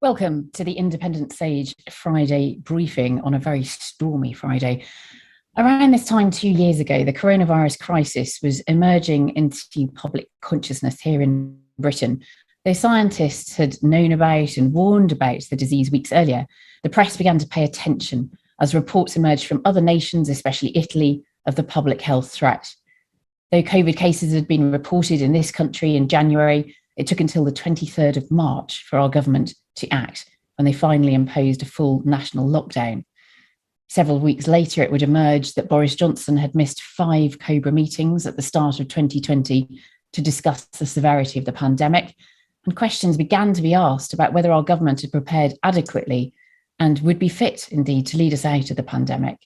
Welcome to the Independent Sage Friday briefing on a very stormy Friday. Around this time 2 years ago, the coronavirus crisis was emerging into public consciousness here in Britain. Though scientists had known about and warned about the disease weeks earlier, the press began to pay attention as reports emerged from other nations, especially Italy, of the public health threat. Though COVID cases had been reported in this country in January, it took until the 23rd of March for our government to act when they finally imposed a full national lockdown. Several weeks later, it would emerge that Boris Johnson had missed 5 COBRA meetings at the start of 2020 to discuss the severity of the pandemic, and questions began to be asked about whether our government had prepared adequately and would be fit, indeed, to lead us out of the pandemic.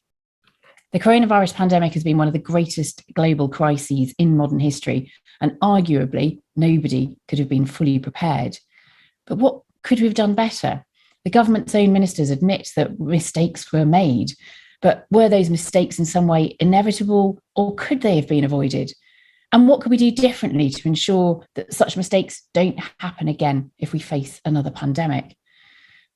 The coronavirus pandemic has been one of the greatest global crises in modern history, and arguably nobody could have been fully prepared. But what could we have done better? The government's own ministers admit that mistakes were made, but were those mistakes in some way inevitable, or could they have been avoided? And what could we do differently to ensure that such mistakes don't happen again if we face another pandemic?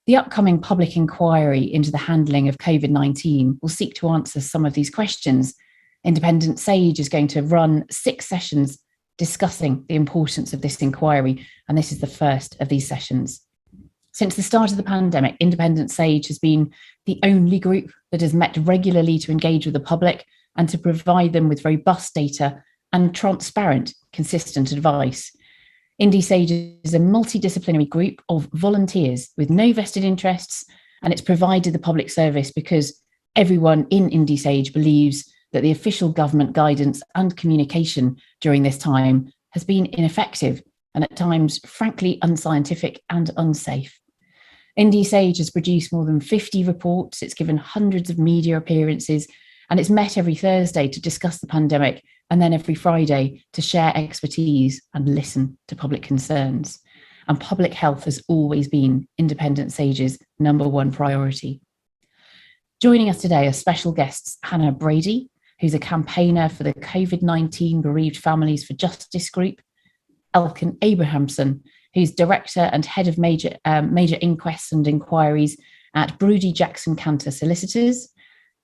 The upcoming public inquiry into the handling of COVID-19 will seek to answer some of these questions. Independent Sage is going to run 6 sessions discussing the importance of this inquiry, and this is the first of these sessions. Since the start of the pandemic, Independent Sage has been the only group that has met regularly to engage with the public and to provide them with robust data and transparent, consistent advice. Indie Sage is a multidisciplinary group of volunteers with no vested interests, and it's provided the public service because everyone in Indie Sage believes that the official government guidance and communication during this time has been ineffective and at times, frankly, unscientific and unsafe. Indie Sage has produced more than 50 reports, it's given hundreds of media appearances, and it's met every Thursday to discuss the pandemic and then every Friday to share expertise and listen to public concerns. And public health has always been Independent Sage's #1 priority. Joining us today are special guests Hannah Brady, who's a campaigner for the COVID-19 Bereaved Families for Justice group, Elkin Abrahamson, who's director and head of major inquests and inquiries at Brady Jackson Cantor Solicitors,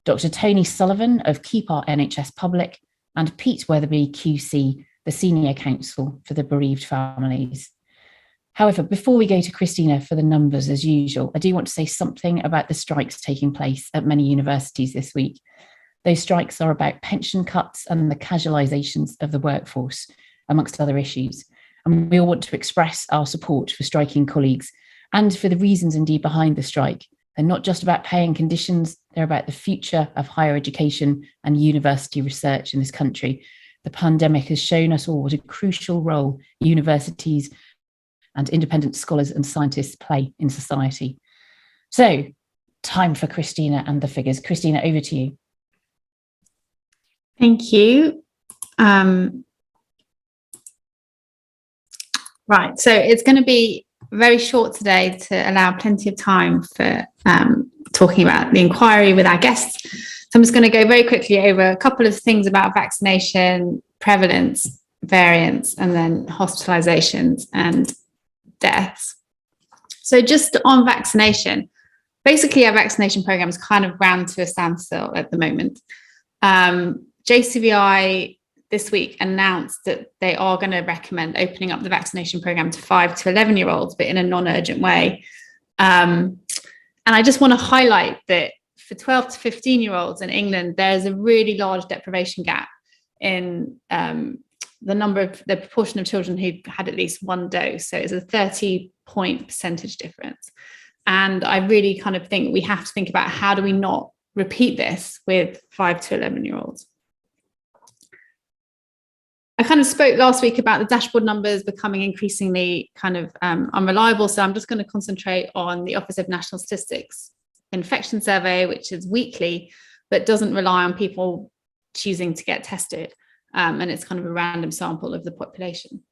Dr. Tony Sullivan of Keep Our NHS Public, and Pete Weatherby QC, the senior counsel for the bereaved families. However, before we go to Christina for the numbers as usual, I do want to say something about the strikes taking place at many universities this week. Those strikes are about pension cuts and the casualisations of the workforce, amongst other issues. And we all want to express our support for striking colleagues and for the reasons indeed behind the strike. They're not just about pay and conditions, they're about the future of higher education and university research in this country. The pandemic has shown us all what a crucial role universities and independent scholars and scientists play in society. So, time for Christina and the figures. Christina, over to you. Thank you. Right, so it's going to be very short today to allow plenty of time for talking about the inquiry with our guests. So I'm just going to go very quickly over a couple of things about vaccination, prevalence, variants, and then hospitalizations and deaths. So just on vaccination, basically our vaccination program is kind of ground to a standstill at the moment. JCVI this week announced that they are going to recommend opening up the vaccination program to 5 to 11-year-olds, but in a non-urgent way. And I just want to highlight that for 12 to 15-year-olds in England, there's a really large deprivation gap in the proportion of children who had at least 1 dose. So it's a 30-point percentage difference. And I really kind of think we have to think about how do we not repeat this with 5 to 11-year-olds. I kind of spoke last week about the dashboard numbers becoming increasingly kind of unreliable. So I'm just going to concentrate on the Office of National Statistics infection survey, which is weekly, but doesn't rely on people choosing to get tested. And it's kind of a random sample of the population.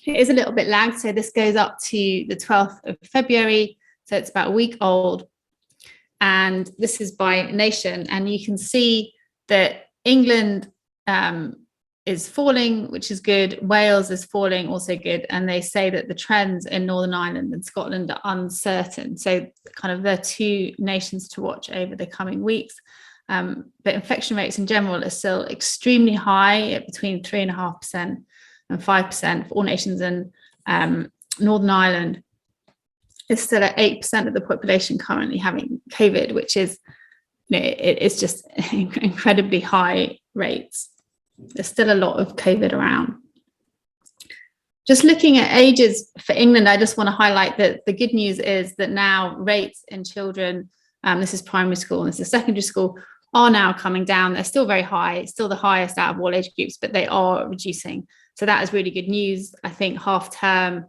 It is a little bit lagged. So this goes up to the 12th of February. So it's about a week old. And this is by nation. And you can see that England is falling, which is good. Wales is falling, also good. And they say that the trends in Northern Ireland and Scotland are uncertain. So kind of the two nations to watch over the coming weeks. But infection rates in general are still extremely high at between 3.5% and 5% for all nations. And Northern Ireland is still at 8% of the population currently having COVID, which is, it's just incredibly high rates. There's still a lot of COVID around. Just looking at ages for England, I just want to highlight that the good news is that now rates in children, this is primary school and this is secondary school, are now coming down. They're still very high, still the highest out of all age groups, but they are reducing. So that is really good news. I think half term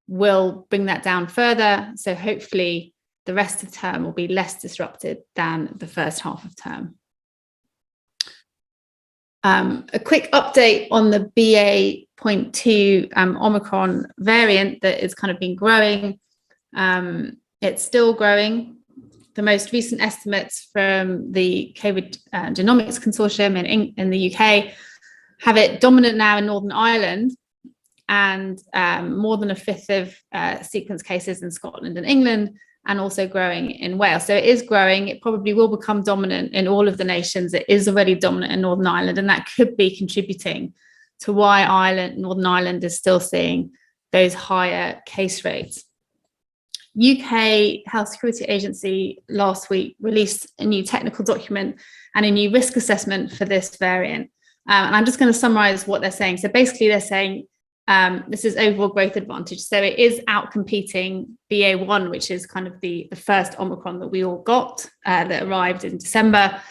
will bring that down further. So hopefully the rest of term will be less disrupted than the first half of term. A quick update on the BA.2 Omicron variant that has kind of been growing. It's still growing. The most recent estimates from the COVID Genomics Consortium in the UK have it dominant now in Northern Ireland, and more than a fifth of sequence cases in Scotland and England, and also growing in Wales. So it is growing. It probably will become dominant in all of the nations. It is already dominant in Northern Ireland, and that could be contributing to why Northern Ireland is still seeing those higher case rates. UK Health Security Agency last week released a new technical document and a new risk assessment for this variant. And I'm just going to summarize what they're saying. So basically they're saying this is overall growth advantage. So it is outcompeting BA.1, which is kind of the first Omicron that we all got that arrived in December.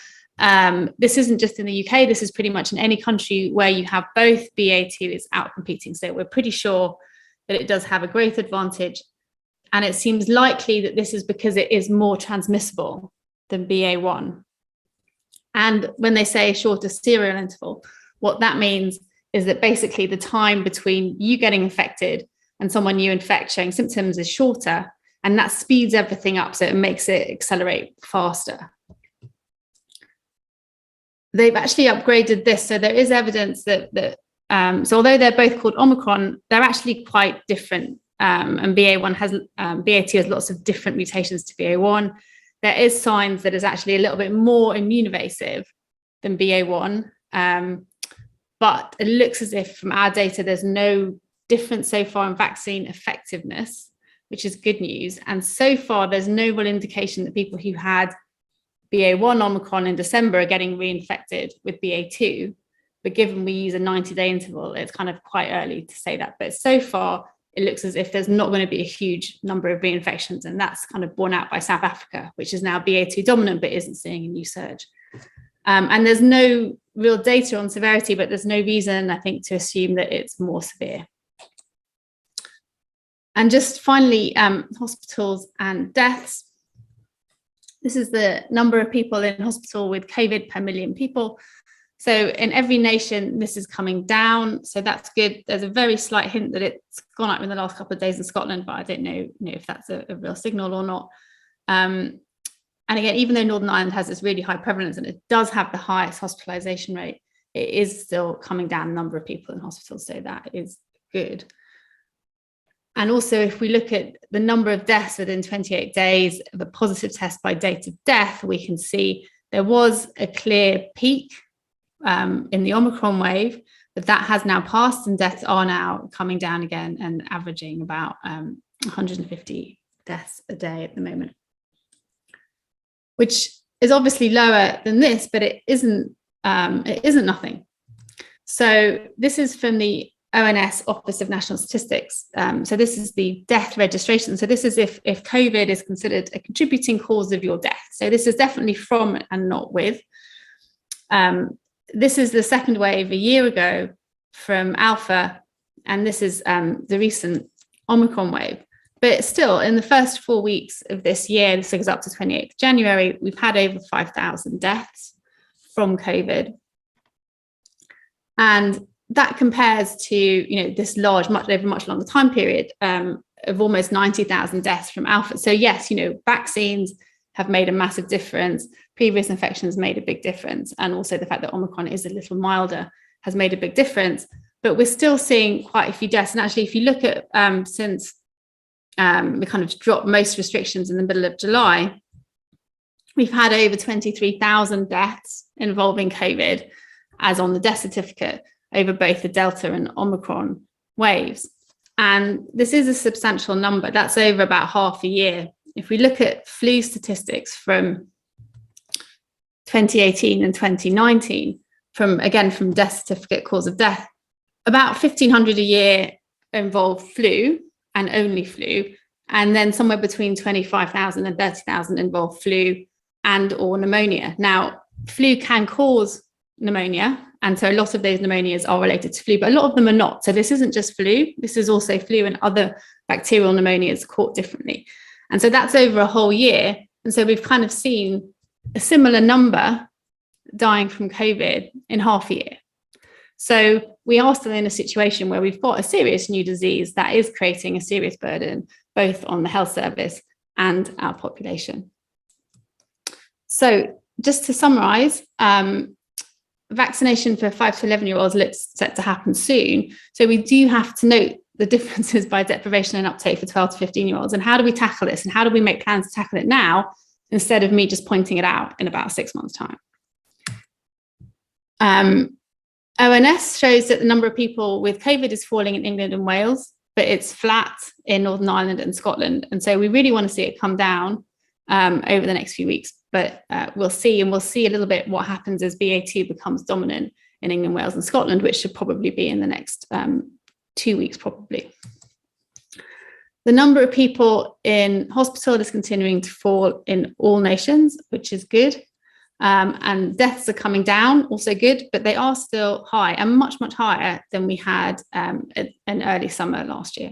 This isn't just in the UK. This is pretty much in any country where you have both. BA.2 is outcompeting. So we're pretty sure that it does have a growth advantage. And it seems likely that this is because it is more transmissible than BA.1. And when they say shorter serial interval, what that means is that basically the time between you getting infected and someone you infect showing symptoms is shorter, and that speeds everything up, so it makes it accelerate faster. They've actually upgraded this, so there is evidence that so although they're both called Omicron, they're actually quite different. And BA.2 has lots of different mutations to BA.1. There is signs that it's actually a little bit more immune evasive than BA.1. But it looks as if from our data, there's no difference so far in vaccine effectiveness, which is good news. And so far, there's no real indication that people who had BA.1 Omicron in December are getting reinfected with BA.2. But given we use a 90-day interval, it's kind of quite early to say that. But so far, it looks as if there's not going to be a huge number of reinfections. And that's kind of borne out by South Africa, which is now BA.2 dominant, but isn't seeing a new surge. And there's no real data on severity, but there's no reason, I think, to assume that it's more severe. And just finally, hospitals and deaths. This is the number of people in hospital with COVID per million people. So in every nation, this is coming down. So that's good. There's a very slight hint that it's gone up in the last couple of days in Scotland, but I don't know if that's a real signal or not. And again, even though Northern Ireland has this really high prevalence and it does have the highest hospitalization rate, it is still coming down the number of people in hospitals. So that is good. And also, if we look at the number of deaths within 28 days of a positive test by date of death, we can see there was a clear peak in the Omicron wave, but that has now passed and deaths are now coming down again and averaging about 150 deaths a day at the moment, which is obviously lower than this, but it isn't nothing. So this is from the ONS Office of National Statistics. So this is the death registration. So this is if COVID is considered a contributing cause of your death. So this is definitely from and not with. This is the second wave a year ago from Alpha, and this is the recent Omicron wave. But still, in the first 4 weeks of this year, this goes up to 28th January, we've had over 5,000 deaths from COVID. And that compares to, this large, over a much longer time period of almost 90,000 deaths from Alpha. So yes, vaccines have made a massive difference. Previous infections made a big difference. And also the fact that Omicron is a little milder has made a big difference, but we're still seeing quite a few deaths. And actually, if you look at since we kind of dropped most restrictions in the middle of July, we've had over 23,000 deaths involving COVID as on the death certificate over both the Delta and Omicron waves. And this is a substantial number. That's over about half a year. If we look at flu statistics from 2018 and 2019, from death certificate cause of death, about 1,500 a year involve flu and only flu, and then somewhere between 25,000 and 30,000 involve flu and or pneumonia. Now, flu can cause pneumonia, and so a lot of those pneumonias are related to flu, but a lot of them are not. So this isn't just flu, this is also flu and other bacterial pneumonias caught differently. And so that's over a whole year. And so we've kind of seen a similar number dying from COVID in half a year. So we are still in a situation where we've got a serious new disease that is creating a serious burden, both on the health service and our population. So just to summarise, vaccination for 5 to 11-year-olds looks set to happen soon. So we do have to note the differences by deprivation and uptake for 12 to 15-year-olds. And how do we tackle this? And how do we make plans to tackle it now instead of me just pointing it out in about 6 months' time? ONS shows that the number of people with COVID is falling in England and Wales, but it's flat in Northern Ireland and Scotland. And so we really want to see it come down over the next few weeks. But we'll see, and we'll see a little bit what happens as BA2 becomes dominant in England, Wales and Scotland, which should probably be in the next 2 weeks, probably. The number of people in hospital is continuing to fall in all nations, which is good. And deaths are coming down, also good, but they are still high and much, much higher than we had in early summer last year.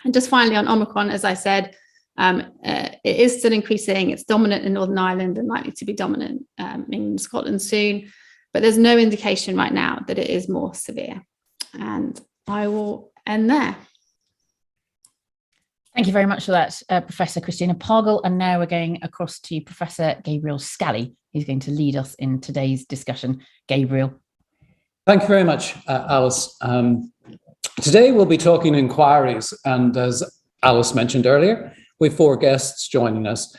And just finally on Omicron, as I said, it is still increasing. It's dominant in Northern Ireland and likely to be dominant in Scotland soon, but there's no indication right now that it is more severe. And I will end there. Thank you very much for that, Professor Christina Pargle. And now we're going across to Professor Gabriel Scally, who's going to lead us in today's discussion. Gabriel. Thank you very much, Alice. Today we'll be talking inquiries, and as Alice mentioned earlier, we have 4 guests joining us.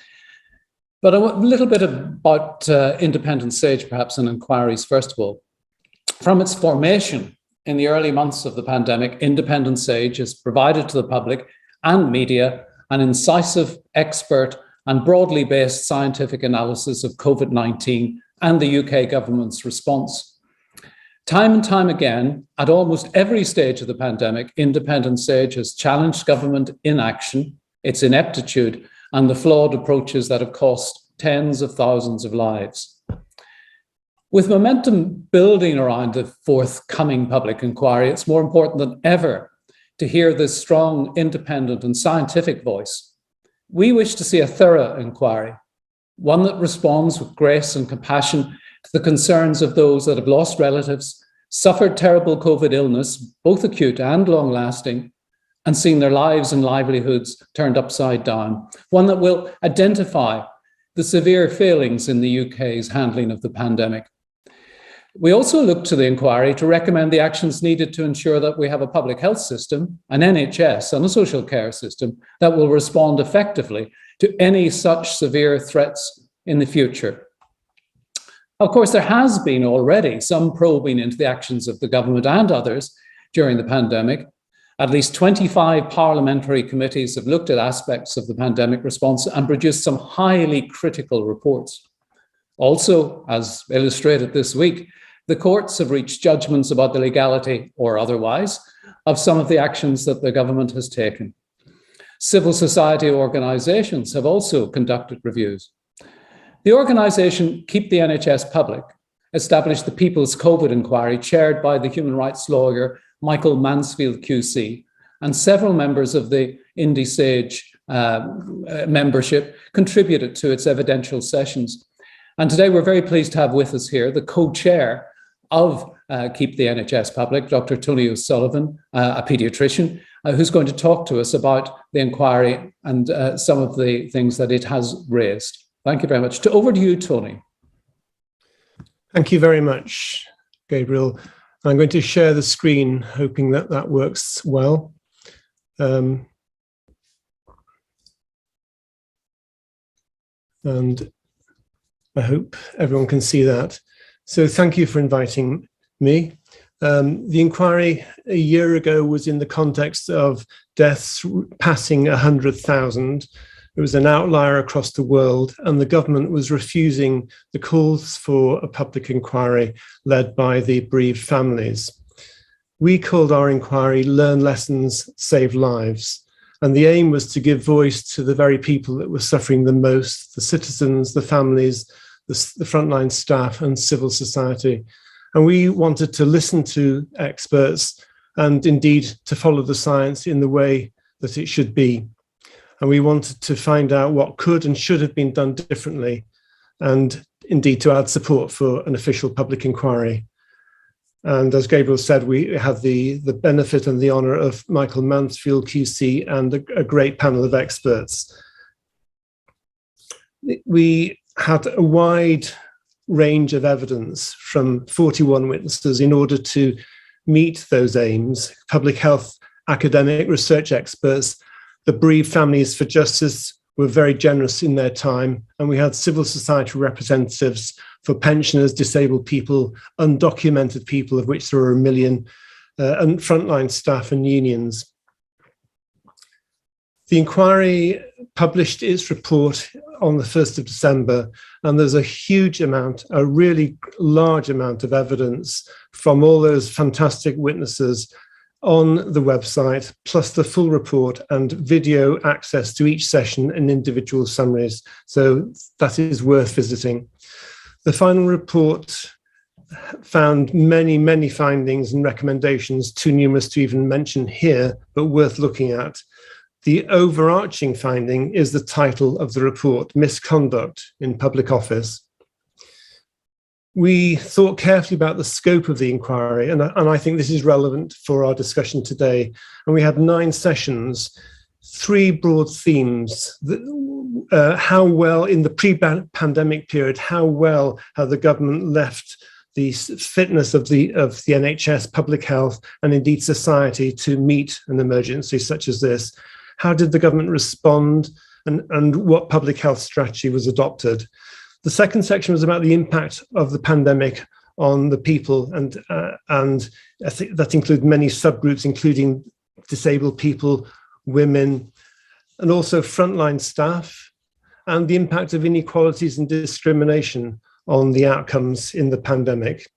But a little bit about Independent Sage, perhaps, and inquiries, first of all. From its formation in the early months of the pandemic, Independent Sage has provided to the public and media an incisive, expert, and broadly based scientific analysis of COVID-19 and the UK government's response. Time and time again, at almost every stage of the pandemic, Independent Sage has challenged government inaction, its ineptitude, and the flawed approaches that have cost tens of thousands of lives. With momentum building around the forthcoming public inquiry, it's more important than ever to hear this strong, independent, and scientific voice. We wish to see a thorough inquiry, one that responds with grace and compassion to the concerns of those that have lost relatives, suffered terrible COVID illness, both acute and long-lasting, and seen their lives and livelihoods turned upside down. One that will identify the severe failings in the UK's handling of the pandemic. We also look to the inquiry to recommend the actions needed to ensure that we have a public health system, an NHS, and a social care system that will respond effectively to any such severe threats in the future. Of course, there has been already some probing into the actions of the government and others during the pandemic. At least 25 parliamentary committees have looked at aspects of the pandemic response and produced some highly critical reports. Also, as illustrated this week, the courts have reached judgments about the legality or otherwise of some of the actions that the government has taken. Civil society organisations have also conducted reviews. The organisation Keep the NHS Public established the People's COVID Inquiry, chaired by the human rights lawyer Michael Mansfield QC, and several members of the Indie Sage membership contributed to its evidential sessions. And today we're very pleased to have with us here the co-chair of Keep the NHS Public, Dr. Tony O'Sullivan, a paediatrician, who's going to talk to us about the inquiry and some of the things that it has raised. Thank you very much. Over to you, Tony. Thank you very much, Gabriel. I'm going to share the screen, hoping that that works well. And I hope everyone can see that. So thank you for inviting me. The inquiry a year ago was in the context of deaths passing 100,000. It was an outlier across the world, and the government was refusing the calls for a public inquiry led by the bereaved families. We called our inquiry Learn Lessons, Save Lives. And the aim was to give voice to the very people that were suffering the most, the citizens, the families, the frontline staff and civil society. And we wanted to listen to experts and indeed to follow the science in the way that it should be. And we wanted to find out what could and should have been done differently, and indeed to add support for an official public inquiry. And as Gabriel said, we have the benefit and the honour of Michael Mansfield QC and a great panel of experts. We had a wide range of evidence from 41 witnesses in order to meet those aims: public health, academic, research experts. The Bereaved Families for Justice were very generous in their time, and we had civil society representatives for pensioners, disabled people, undocumented people, of which there are 1 million, and frontline staff and unions. The inquiry published its report on the 1st of December, and there's a huge amount, a really large amount of evidence from all those fantastic witnesses on the website, plus the full report and video access to each session and individual summaries. So that is worth visiting. The final report found many, many findings and recommendations, too numerous to even mention here, but worth looking at. The overarching finding is the title of the report, Misconduct in Public Office. We thought carefully about the scope of the inquiry, and I think this is relevant for our discussion today. And we had 9 sessions, 3 broad themes: how well, in the pre-pandemic period, how well had the government left the fitness of the NHS, public health, and indeed society to meet an emergency such as this? How did the government respond, and what public health strategy was adopted? The second section was about the impact of the pandemic on the people, and I think that includes many subgroups, including disabled people, women, and also frontline staff, and the impact of inequalities and discrimination on the outcomes in the pandemic.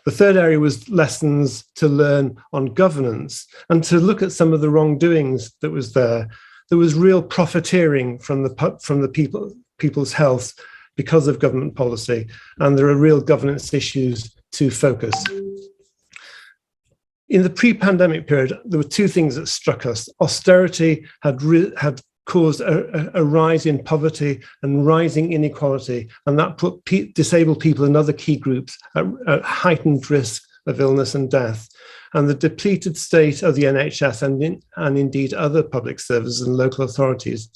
The third area was lessons to learn on governance, and to look at some of the wrongdoings that was there. There was real profiteering from the people's health because of government policy, and there are real governance issues to focus. In the pre-pandemic period, there were 2 things that struck us. Austerity had caused a rise in poverty and rising inequality, and that put disabled people and other key groups at heightened risk of illness and death. And the depleted state of the NHS and indeed other public services and local authorities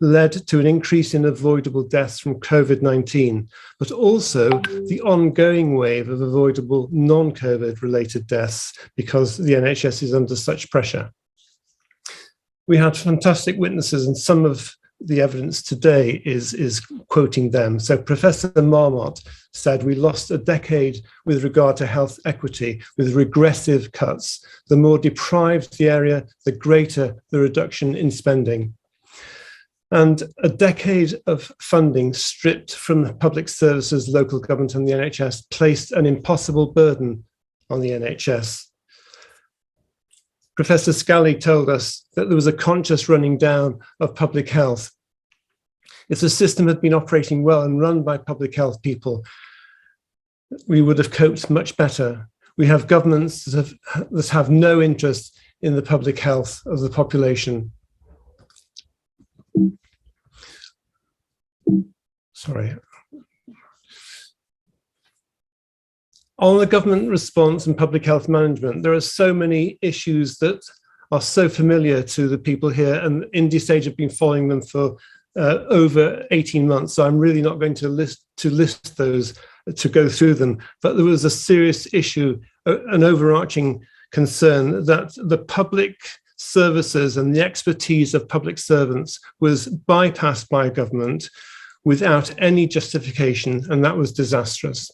led to an increase in avoidable deaths from COVID-19, but also the ongoing wave of avoidable non-COVID related deaths because the NHS is under such pressure. We had fantastic witnesses, and some of the evidence today is quoting them. So Professor Marmot said, "We lost a decade with regard to health equity with regressive cuts. The more deprived the area, the greater the reduction in spending." And a decade of funding stripped from the public services, local government and the NHS placed an impossible burden on the NHS. Professor Scally told us that there was a conscious running down of public health. If the system had been operating well and run by public health people, we would have coped much better. We have governments that have no interest in the public health of the population. Sorry. On the government response and public health management, there are so many issues that are so familiar to the people here, and IndieSage have been following them for over 18 months. So I'm really not going to list those to go through them, but there was a serious issue, an overarching concern that the public services and the expertise of public servants was bypassed by government without any justification, and that was disastrous.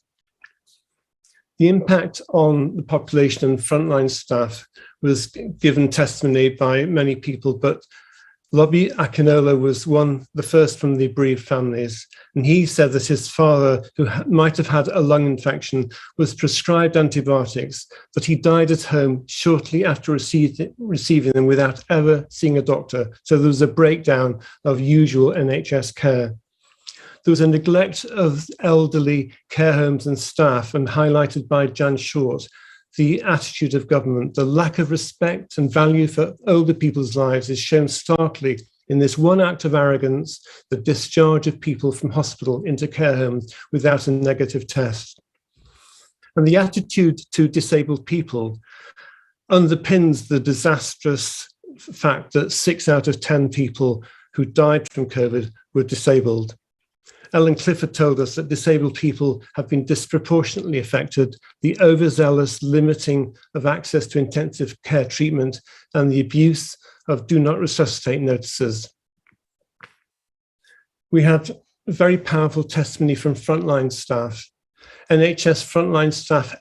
The impact on the population and frontline staff was given testimony by many people, but Lobby Akinola was the first from the bereaved families, and he said that his father, who might have had a lung infection, was prescribed antibiotics, but he died at home shortly after receiving them without ever seeing a doctor. So there was a breakdown of usual NHS care. There was a neglect of elderly care homes and staff, and highlighted by Jan Short, the attitude of government, the lack of respect and value for older people's lives is shown starkly in this one act of arrogance, the discharge of people from hospital into care homes without a negative test. And the attitude to disabled people underpins the disastrous fact that 6 out of 10 people who died from COVID were disabled. Ellen Clifford told us that disabled people have been disproportionately affected, the overzealous limiting of access to intensive care treatment, and the abuse of do not resuscitate notices. We had very powerful testimony from frontline staff. NHS frontline staff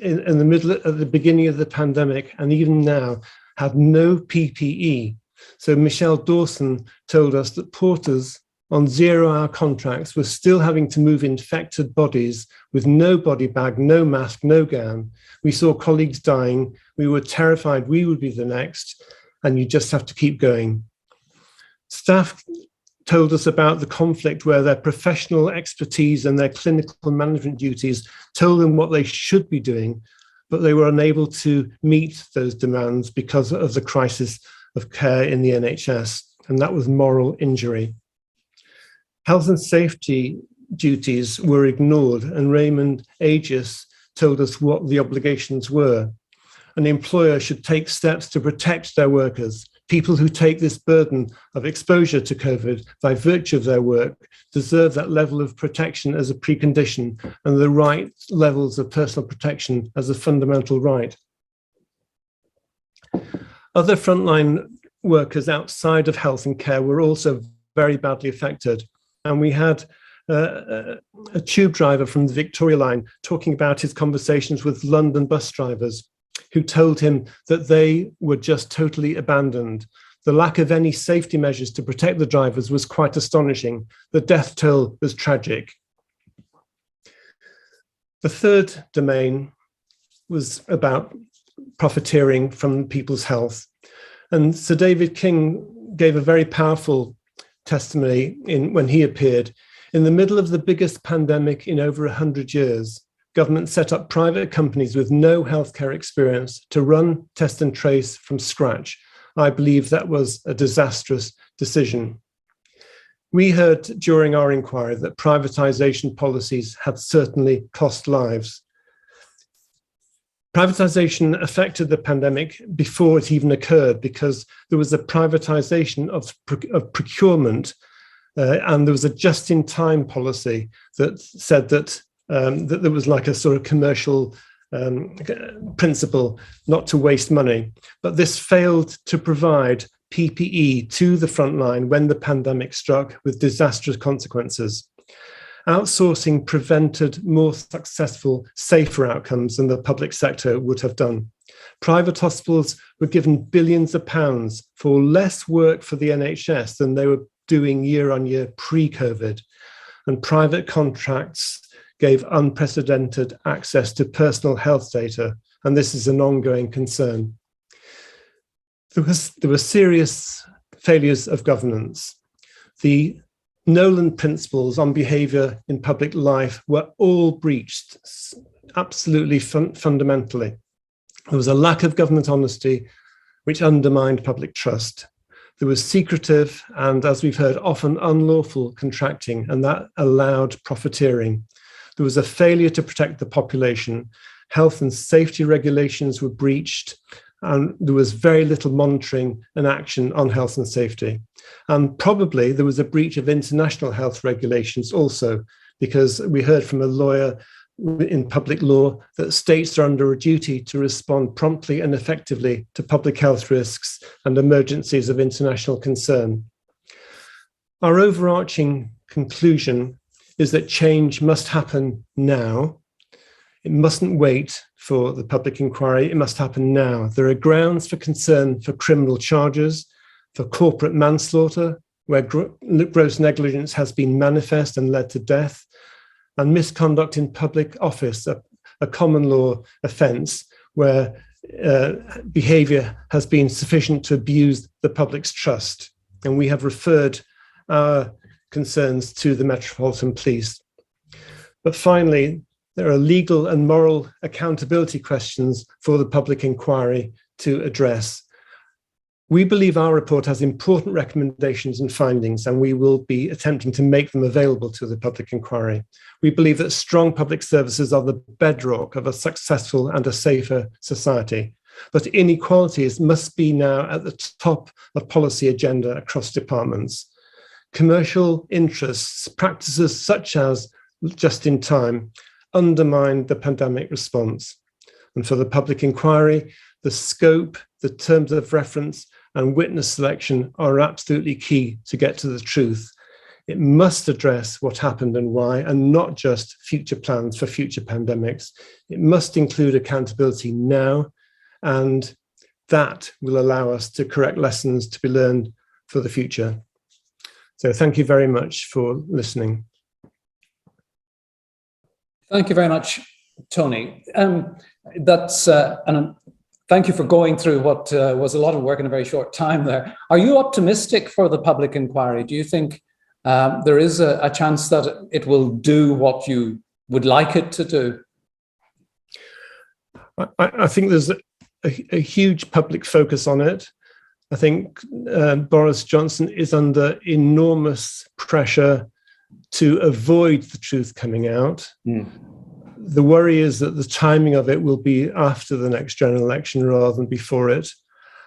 in the beginning of the pandemic, and even now, had no PPE. So Michelle Dawson told us that porters on 0-hour contracts were still having to move infected bodies with no body bag, no mask, no gown. We saw colleagues dying. We were terrified we would be the next, and you just have to keep going. Staff told us about the conflict where their professional expertise and their clinical management duties told them what they should be doing, but they were unable to meet those demands because of the crisis of care in the NHS, and that was moral injury. Health and safety duties were ignored, and Raymond Aegis told us what the obligations were. An employer should take steps to protect their workers. People who take this burden of exposure to COVID by virtue of their work deserve that level of protection as a precondition and the right levels of personal protection as a fundamental right. Other frontline workers outside of health and care were also very badly affected. And we had a tube driver from the Victoria line talking about his conversations with London bus drivers who told him that they were just totally abandoned. The lack of any safety measures to protect the drivers was quite astonishing. The death toll was tragic. The third domain was about profiteering from people's health. And Sir David King gave a very powerful testimony when he appeared. In the middle of the biggest pandemic in over 100 years, government set up private companies with no healthcare experience to run, test and trace from scratch. I believe that was a disastrous decision. We heard during our inquiry that privatization policies had certainly cost lives. Privatization affected the pandemic before it even occurred because there was a privatization of procurement and there was a just-in-time policy that said that there was like a sort of commercial principle not to waste money. But this failed to provide PPE to the front line when the pandemic struck with disastrous consequences. Outsourcing prevented more successful, safer outcomes than the public sector would have done. Private hospitals were given billions of pounds for less work for the NHS than they were doing year on year pre-COVID. And private contracts gave unprecedented access to personal health data. And this is an ongoing concern. There were serious failures of governance. The Nolan principles on behaviour in public life were all breached, absolutely fundamentally. There was a lack of government honesty, which undermined public trust. There was secretive and, as we've heard, often unlawful contracting, and that allowed profiteering. There was a failure to protect the population. Health and safety regulations were breached, and there was very little monitoring and action on health and safety. And probably there was a breach of international health regulations also, because we heard from a lawyer in public law that states are under a duty to respond promptly and effectively to public health risks and emergencies of international concern. Our overarching conclusion is that change must happen now. It mustn't wait for the public inquiry. It must happen now. There are grounds for concern for criminal charges, for corporate manslaughter, where gross negligence has been manifest and led to death, and misconduct in public office, a common law offence where behaviour has been sufficient to abuse the public's trust. And we have referred our concerns to the Metropolitan Police. But finally, there are legal and moral accountability questions for the public inquiry to address. We believe our report has important recommendations and findings, and we will be attempting to make them available to the public inquiry. We believe that strong public services are the bedrock of a successful and a safer society. But inequalities must be now at the top of policy agenda across departments. Commercial interests, practices such as just in time, undermine the pandemic response. And for the public inquiry, the scope, the terms of reference, and witness selection are absolutely key to get to the truth. It must address what happened and why, and not just future plans for future pandemics. It must include accountability now, and that will allow us to correct lessons to be learned for the future. So thank you very much for listening. Thank you very much, Tony. Thank you for going through what was a lot of work in a very short time there. Are you optimistic for the public inquiry? Do you think there is a chance that it will do what you would like it to do? I think there's a huge public focus on it. I think Boris Johnson is under enormous pressure to avoid the truth coming out. Mm. The worry is that the timing of it will be after the next general election rather than before it.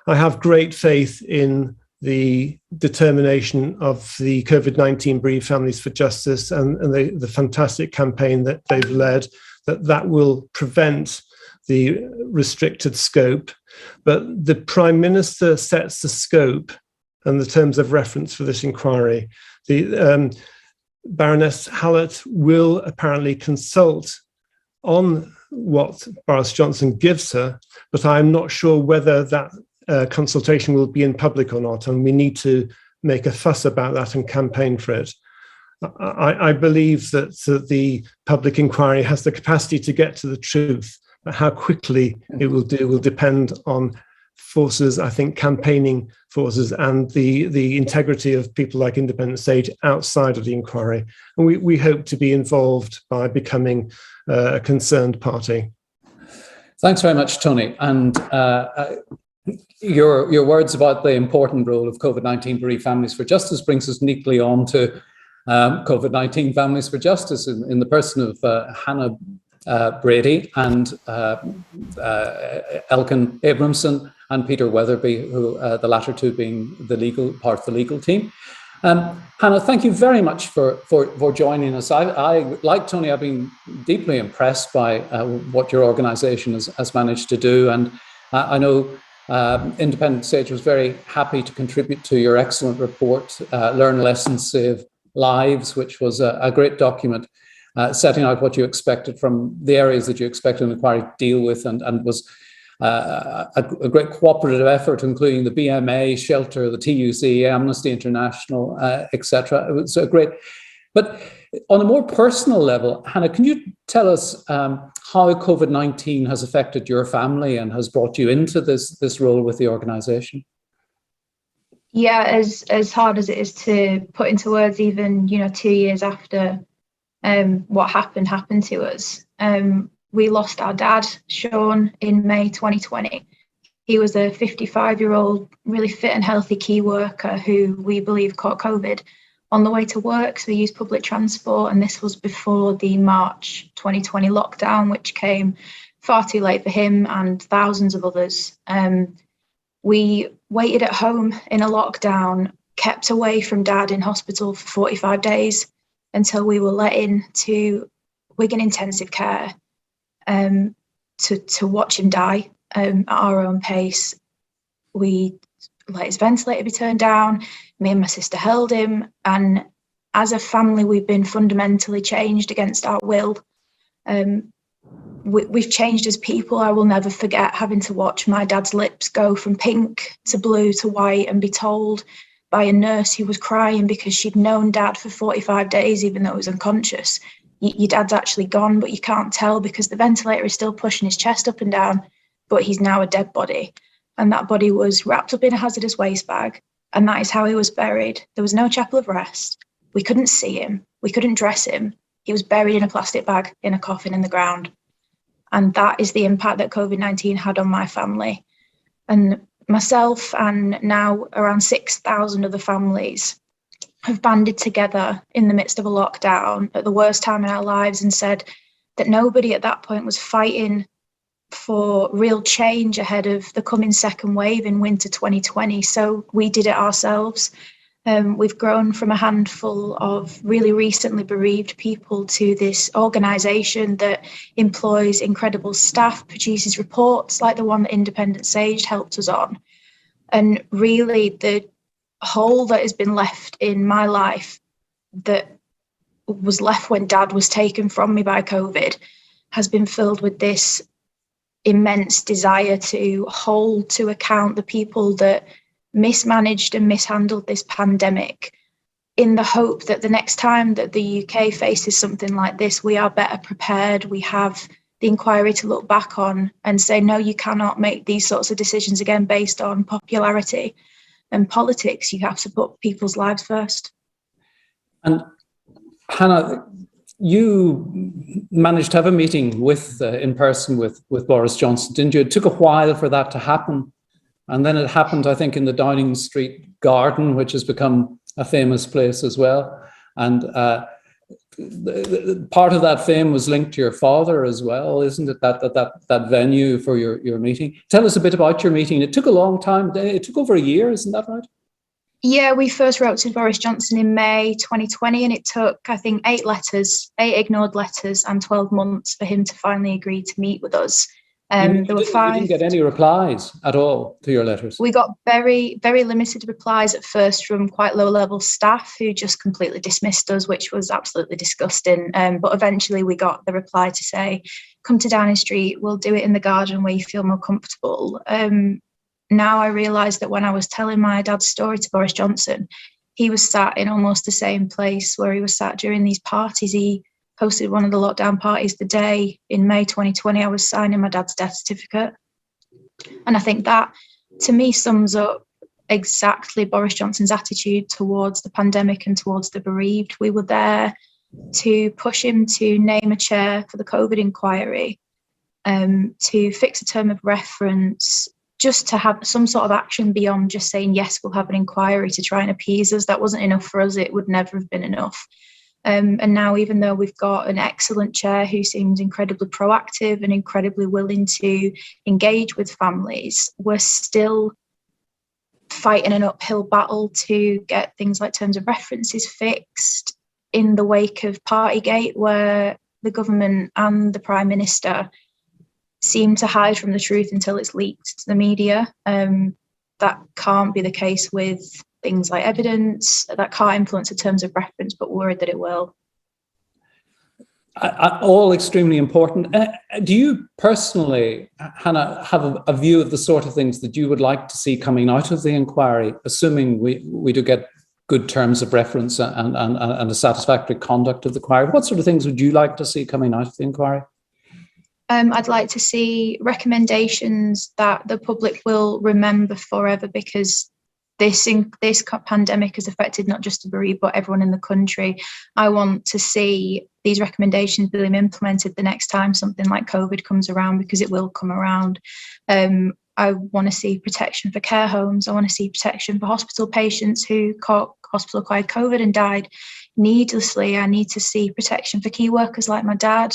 I have great faith in the determination of the COVID-19 Bereaved Families for Justice and the fantastic campaign that they've led, that will prevent the restricted scope. But the Prime Minister sets the scope and the terms of reference for this inquiry. The Baroness Hallett will apparently consult on what Boris Johnson gives her, but I'm not sure whether that consultation will be in public or not, and we need to make a fuss about that and campaign for it. I believe that the public inquiry has the capacity to get to the truth, but how quickly it will do will depend on forces, I think, campaigning forces, and the integrity of people like Independent Sage outside of the inquiry. And we hope to be involved by becoming a concerned party. Thanks very much, Tony. And your words about the important role of COVID-19 Bereaved Families for Justice brings us neatly on to COVID-19 Families for Justice in the person of Hannah Brady and Elkin Abramson and Peter Weatherby, who the latter two being the legal part of the legal team. Hannah, thank you very much for joining us. I, like Tony, I've been deeply impressed by what your organisation has managed to do, and I know Independent Sage was very happy to contribute to your excellent report, Learn Lessons, Save Lives, which was a great document setting out what you expected from the areas that you expected an inquiry to deal with, and was a great cooperative effort, including the BMA, Shelter, the TUC, Amnesty International, etc. It was a great. But on a more personal level, Hannah, can you tell us how COVID-19 has affected your family and has brought you into this role with the organisation? Yeah, as hard as it is to put into words, even 2 years after what happened to us. We lost our dad, Sean, in May 2020. He was a 55-year-old, really fit and healthy key worker who we believe caught COVID on the way to work. So he used public transport, and this was before the March 2020 lockdown, which came far too late for him and thousands of others. We waited at home in a lockdown, kept away from dad in hospital for 45 days. until we were let in to Wigan Intensive Care to watch him die at our own pace. We let his ventilator be turned down. Me and my sister held him, and as a family, we've been fundamentally changed against our will. We've changed as people. I will never forget having to watch my dad's lips go from pink to blue to white and be told by a nurse who was crying because she'd known Dad for 45 days, even though he was unconscious. Your dad's actually gone, but you can't tell because the ventilator is still pushing his chest up and down, but he's now a dead body. And that body was wrapped up in a hazardous waste bag. And that is how he was buried. There was no chapel of rest. We couldn't see him. We couldn't dress him. He was buried in a plastic bag in a coffin in the ground. And that is the impact that COVID-19 had on my family. And myself and now around 6,000 other families have banded together in the midst of a lockdown at the worst time in our lives and said that nobody at that point was fighting for real change ahead of the coming second wave in winter 2020. So we did it ourselves. We've grown from a handful of really recently bereaved people to this organisation that employs incredible staff, produces reports like the one that Independent Sage helped us on. And really the hole that has been left in my life that was left when Dad was taken from me by COVID has been filled with this immense desire to hold to account the people that mismanaged and mishandled this pandemic, in the hope that the next time that the UK faces something like this, we are better prepared. We have the inquiry to look back on and say, no, you cannot make these sorts of decisions again based on popularity and politics. You have to put people's lives first. And Hannah, you managed to have a meeting with in person with Boris Johnson, didn't you? It took a while for that to happen. And then it happened, I think, in the Downing Street Garden, which has become a famous place as well. And part of that fame was linked to your father as well, isn't it? That venue for your meeting. Tell us a bit about your meeting. It took a long time. It took over a year, isn't that right? Yeah, we first wrote to Boris Johnson in May 2020, and it took, I think, 8 ignored letters and 12 months for him to finally agree to meet with us. There were 5. You didn't get any replies at all to your letters? We got very, very limited replies at first from quite low-level staff who just completely dismissed us, which was absolutely disgusting. But eventually we got the reply to say, come to Downing Street, we'll do it in the garden where you feel more comfortable. Now I realise that when I was telling my dad's story to Boris Johnson, he was sat in almost the same place where he was sat during these parties. He hosted one of the lockdown parties the day in May 2020 I was signing my dad's death certificate. And I think that, to me, sums up exactly Boris Johnson's attitude towards the pandemic and towards the bereaved. We were there to push him to name a chair for the COVID inquiry, to fix a term of reference, just to have some sort of action beyond just saying, yes, we'll have an inquiry to try and appease us. That wasn't enough for us. It would never have been enough. And now, even though we've got an excellent chair who seems incredibly proactive and incredibly willing to engage with families, we're still fighting an uphill battle to get things like terms of references fixed in the wake of Partygate, where the government and the Prime Minister seem to hide from the truth until it's leaked to the media. That can't be the case with things like evidence. That can't influence the terms of reference, but we're worried that it will. All extremely important. Do you personally, Hannah, have a view of the sort of things that you would like to see coming out of the inquiry, assuming we do get good terms of reference and a satisfactory conduct of the inquiry? What sort of things would you like to see coming out of the inquiry? I'd like to see recommendations that the public will remember forever, because this pandemic has affected not just the bereaved, but everyone in the country. I want to see these recommendations being implemented the next time something like COVID comes around, because it will come around. I want to see protection for care homes. I want to see protection for hospital patients who caught hospital-acquired COVID and died needlessly. I need to see protection for key workers like my dad.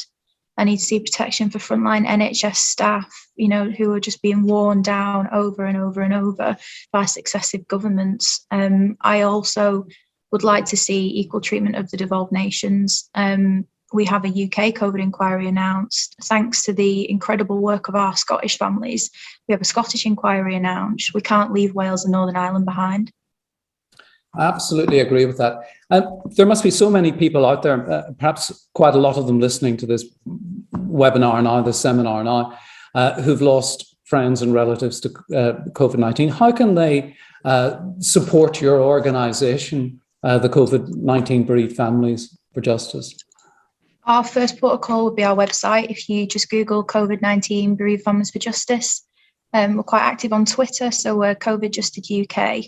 I need to see protection for frontline NHS staff, who are just being worn down over and over and over by successive governments. I also would like to see equal treatment of the devolved nations. We have a UK COVID inquiry announced. Thanks to the incredible work of our Scottish families, we have a Scottish inquiry announced. We can't leave Wales and Northern Ireland behind. I absolutely agree with that. There must be so many people out there, perhaps quite a lot of them listening to this webinar now, this seminar now, who've lost friends and relatives to COVID-19. How can they support your organisation, the COVID-19 Bereaved Families for Justice? Our first protocol would be our website. If you just Google COVID-19 Bereaved Families for Justice, we're quite active on Twitter, so we're COVID Justice UK.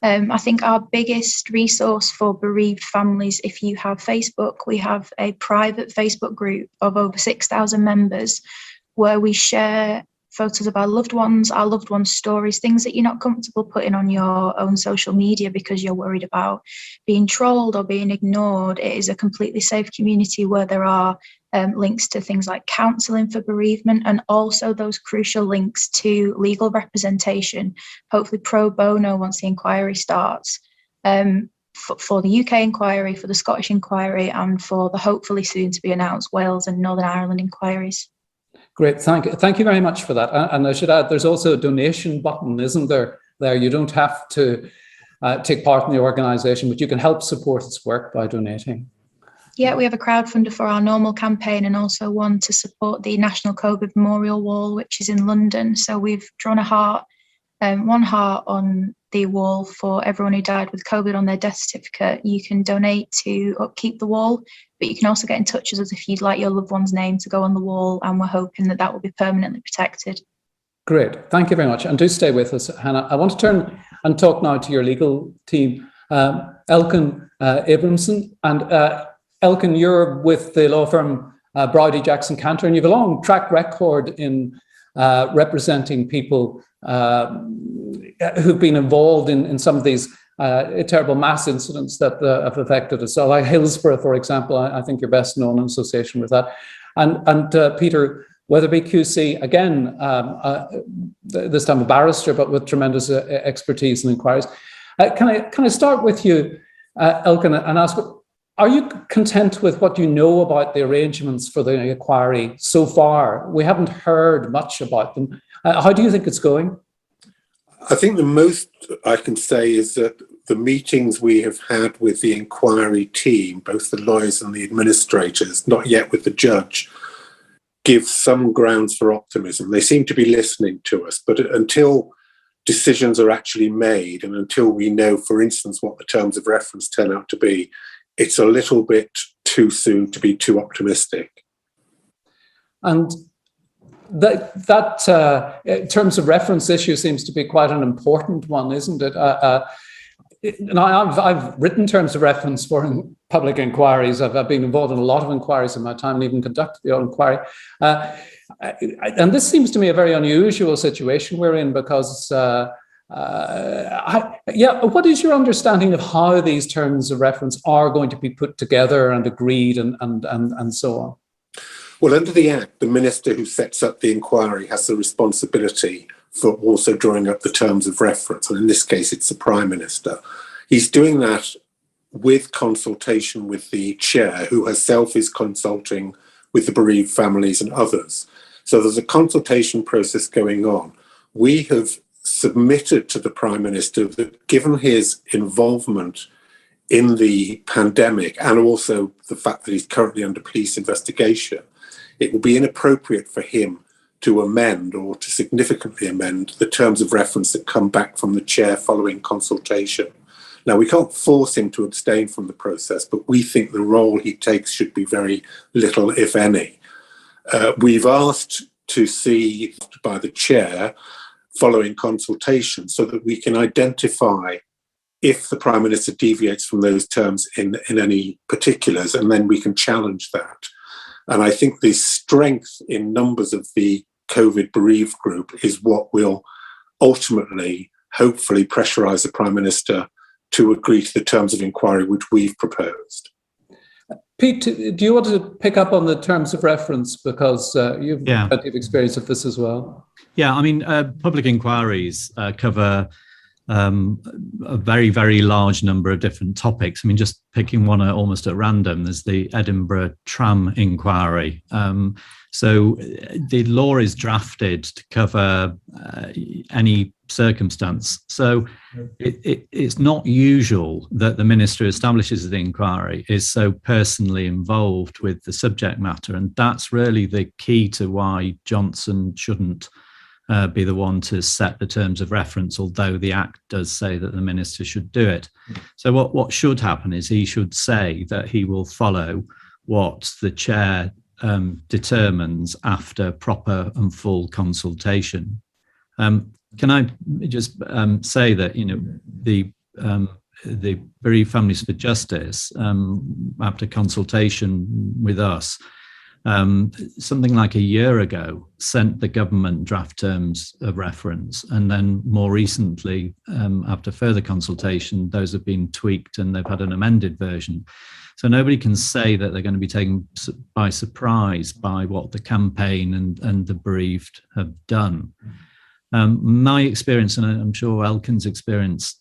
I think our biggest resource for bereaved families, if you have Facebook, we have a private Facebook group of over 6,000 members where we share photos of our loved ones stories, things that you're not comfortable putting on your own social media because you're worried about being trolled or being ignored. It is a completely safe community where there are links to things like counselling for bereavement, and also those crucial links to legal representation, hopefully pro bono once the inquiry starts, for the UK inquiry, for the Scottish inquiry, and for the hopefully soon to be announced Wales and Northern Ireland inquiries. Great, thank you very much for that. And I should add, there's also a donation button, isn't there? There, you don't have to take part in the organisation, but you can help support its work by donating. Yeah, we have a crowdfunder for our normal campaign and also one to support the National COVID Memorial Wall, which is in London. So we've drawn a heart, one heart on the wall for everyone who died with COVID on their death certificate. You can donate to upkeep the wall, but you can also get in touch with us if you'd like your loved one's name to go on the wall, and we're hoping that that will be permanently protected. Great, thank you very much. And do stay with us, Hannah. I want to turn and talk now to your legal team, Elkin Abramson. And Elkin, you're with the law firm Brady, Jackson, Cantor, and you have a long track record in representing people who've been involved in some of these terrible mass incidents that have affected us. So like Hillsborough, for example, I think you're best known in association with that. And Peter Weatherby QC, again, this time a barrister, but with tremendous expertise in inquiries. Can I start with you, Elkin, and ask, are you content with what you know about the arrangements for the inquiry so far? We haven't heard much about them. How do you think it's going? I think the most I can say is that the meetings we have had with the inquiry team, both the lawyers and the administrators, not yet with the judge, give some grounds for optimism. They seem to be listening to us, but until decisions are actually made and until we know, for instance, what the terms of reference turn out to be, it's a little bit too soon to be too optimistic. And that terms of reference issue seems to be quite an important one, isn't it? Now, I've written terms of reference for public inquiries. I've been involved in a lot of inquiries in my time and even conducted the own inquiry. And this seems to me a very unusual situation we're in because, what is your understanding of how these terms of reference are going to be put together and agreed and so on? Well, under the Act, the minister who sets up the inquiry has the responsibility for also drawing up the terms of reference. And in this case, it's the Prime Minister. He's doing that with consultation with the chair, who herself is consulting with the bereaved families and others. So there's a consultation process going on. We have submitted to the Prime Minister that given his involvement in the pandemic and also the fact that he's currently under police investigation, it will be inappropriate for him to amend or to significantly amend the terms of reference that come back from the chair following consultation. Now, we can't force him to abstain from the process, but we think the role he takes should be very little, if any. We've asked to see by the chair following consultation so that we can identify if the Prime Minister deviates from those terms in any particulars, and then we can challenge that. And I think the strength in numbers of the COVID bereaved group is what will ultimately, hopefully, pressurise the Prime Minister to agree to the terms of inquiry which we've proposed. Pete, do you want to pick up on the terms of reference, because you've plenty of experience of this as well? Yeah, I mean, public inquiries cover a very, very large number of different topics. I mean, just picking one almost at random, there's the Edinburgh tram inquiry. So the law is drafted to cover any circumstance. So it's not usual that the minister who establishes the inquiry is so personally involved with the subject matter. And that's really the key to why Johnson shouldn't be the one to set the terms of reference, although the Act does say that the minister should do it. So what should happen is he should say that he will follow what the chair determines after proper and full consultation. Can I just say that, you know, the Bereaved Families for Justice, after consultation with us, something like a year ago, sent the government draft terms of reference, and then more recently, after further consultation, those have been tweaked and they've had an amended version. So nobody can say that they're going to be taken by surprise by what the campaign and the bereaved have done. My experience, and I'm sure Elkin's experience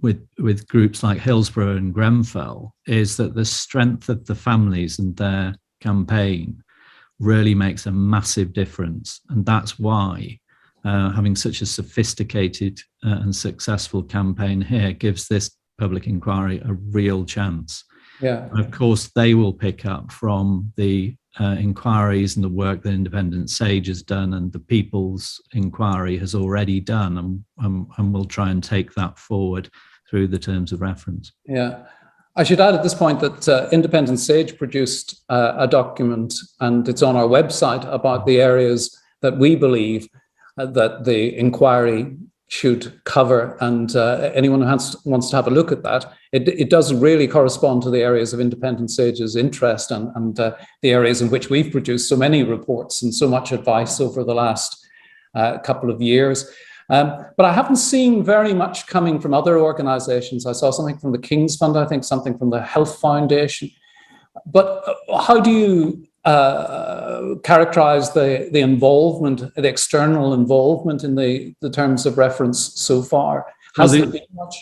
with groups like Hillsborough and Grenfell, is that the strength of the families and their campaign really makes a massive difference. And that's why having such a sophisticated and successful campaign here gives this public inquiry a real chance. Yeah. And of course, they will pick up from the inquiries and the work that Independent Sage has done and the People's Inquiry has already done, and we'll try and take that forward through the terms of reference. Yeah. I should add at this point that Independent Sage produced a document, and it's on our website, about the areas that we believe that the inquiry should cover, and anyone who wants to have a look at that, it does really correspond to the areas of Independent Sage's interest and the areas in which we've produced so many reports and so much advice over the last couple of years. But I haven't seen very much coming from other organizations. I saw something from the King's Fund, I think something from the Health Foundation. But how do you characterize the involvement, the external involvement in the terms of reference so far? Has there been much?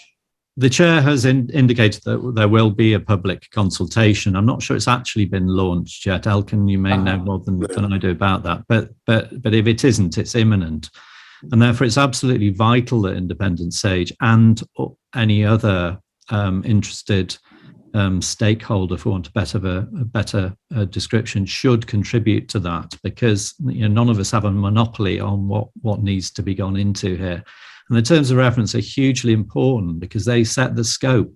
The chair has indicated that there will be a public consultation. I'm not sure it's actually been launched yet. Elkin, you may know more than I do about that. But if it isn't, it's imminent. And therefore, it's absolutely vital that Independent Sage and any other interested stakeholder, for want of a better description, should contribute to that, because none of us have a monopoly on what needs to be gone into here. And the terms of reference are hugely important because they set the scope.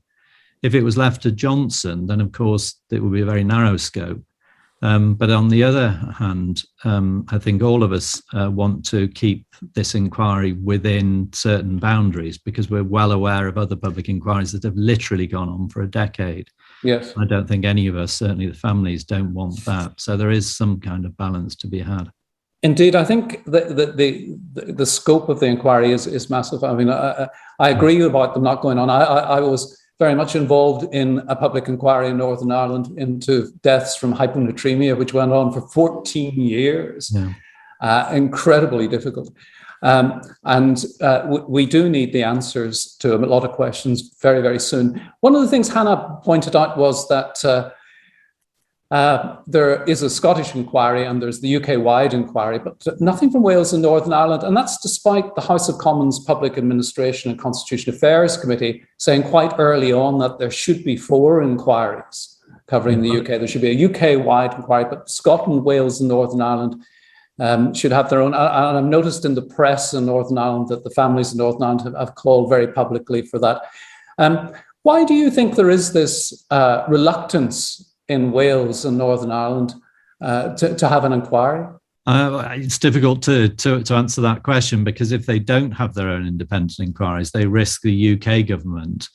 If it was left to Johnson, then of course it would be a very narrow scope. But on the other hand, I think all of us want to keep this inquiry within certain boundaries, because we're well aware of other public inquiries that have literally gone on for a decade. Yes. I don't think any of us, certainly the families, don't want that. So there is some kind of balance to be had. Indeed, I think the scope of the inquiry is massive. I mean, I agree about them not going on. I was very much involved in a public inquiry in Northern Ireland into deaths from hyponatremia, which went on for 14 years. Yeah. Incredibly difficult. And we do need the answers to a lot of questions very, very soon. One of the things Hannah pointed out was that there is a Scottish inquiry and there's the UK-wide inquiry, but nothing from Wales and Northern Ireland. And that's despite the House of Commons Public Administration and Constitutional Affairs Committee saying quite early on that there should be 4 inquiries covering the UK. There should be a UK-wide inquiry, but Scotland, Wales and Northern Ireland should have their own. And I've noticed in the press in Northern Ireland that the families in Northern Ireland have called very publicly for that. Why do you think there is this reluctance in Wales and Northern Ireland to have an inquiry? It's difficult to answer that question, because if they don't have their own independent inquiries, they risk the UK government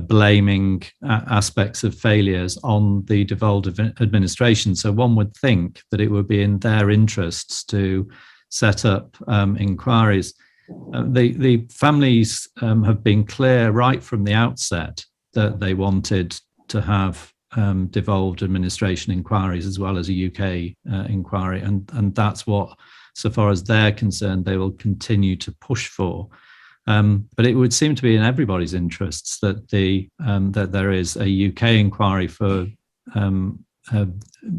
blaming aspects of failures on the devolved administration. So one would think that it would be in their interests to set up inquiries. The families have been clear right from the outset that they wanted to have devolved administration inquiries as well as a UK inquiry, and that's what, so far as they're concerned, they will continue to push for. But it would seem to be in everybody's interests that that there is a UK inquiry for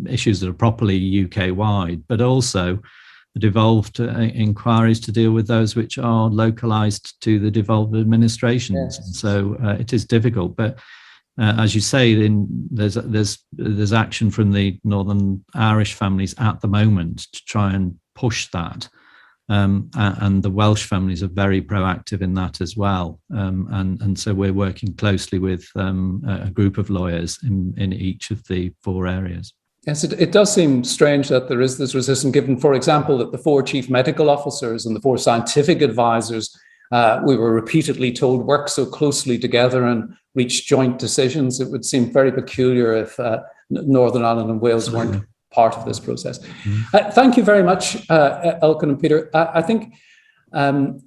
issues that are properly UK wide, but also devolved inquiries to deal with those which are localized to the devolved administrations. Yes. So it is difficult, but as you say, there's action from the Northern Irish families at the moment to try and push that, and the Welsh families are very proactive in that as well. And so we're working closely with a group of lawyers in each of the 4 areas. Yes, it does seem strange that there is this resistance, given, for example, that the 4 chief medical officers and the 4 scientific advisors, we were repeatedly told, work so closely together and reach joint decisions. It would seem very peculiar if Northern Ireland and Wales weren't part of this process. Mm-hmm. Thank you very much, Elkin and Peter. I think Alice,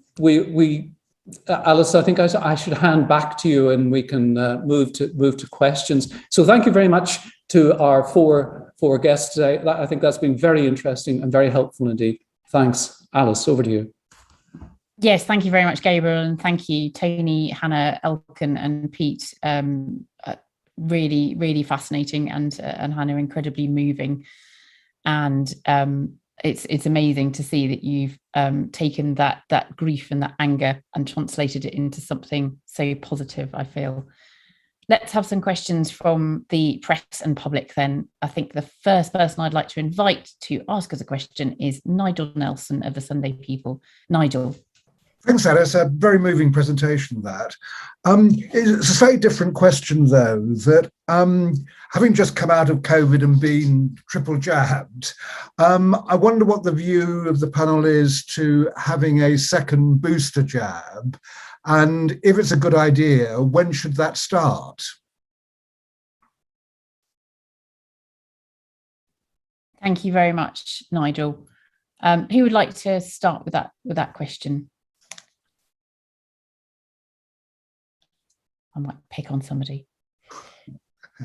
I think I should hand back to you, and we can move to questions. So thank you very much to our four guests today. I think that's been very interesting and very helpful indeed. Thanks. Alice, over to you. Yes, thank you very much, Gabriel, and thank you, Tony, Hannah, Elkin, and Pete. Really, really fascinating, and Hannah, incredibly moving. And it's amazing to see that you've taken that grief and that anger and translated it into something so positive, I feel. Let's have some questions from the press and public then. I think the first person I'd like to invite to ask us a question is Nigel Nelson of the Sunday People. Nigel. Thanks, Alice. A very moving presentation, that. It's a slightly different question, though, that having just come out of COVID and been triple jabbed, I wonder what the view of the panel is to having a second booster jab, and if it's a good idea, when should that start? Thank you very much, Nigel. Who would like to start with that question? I might pick on somebody.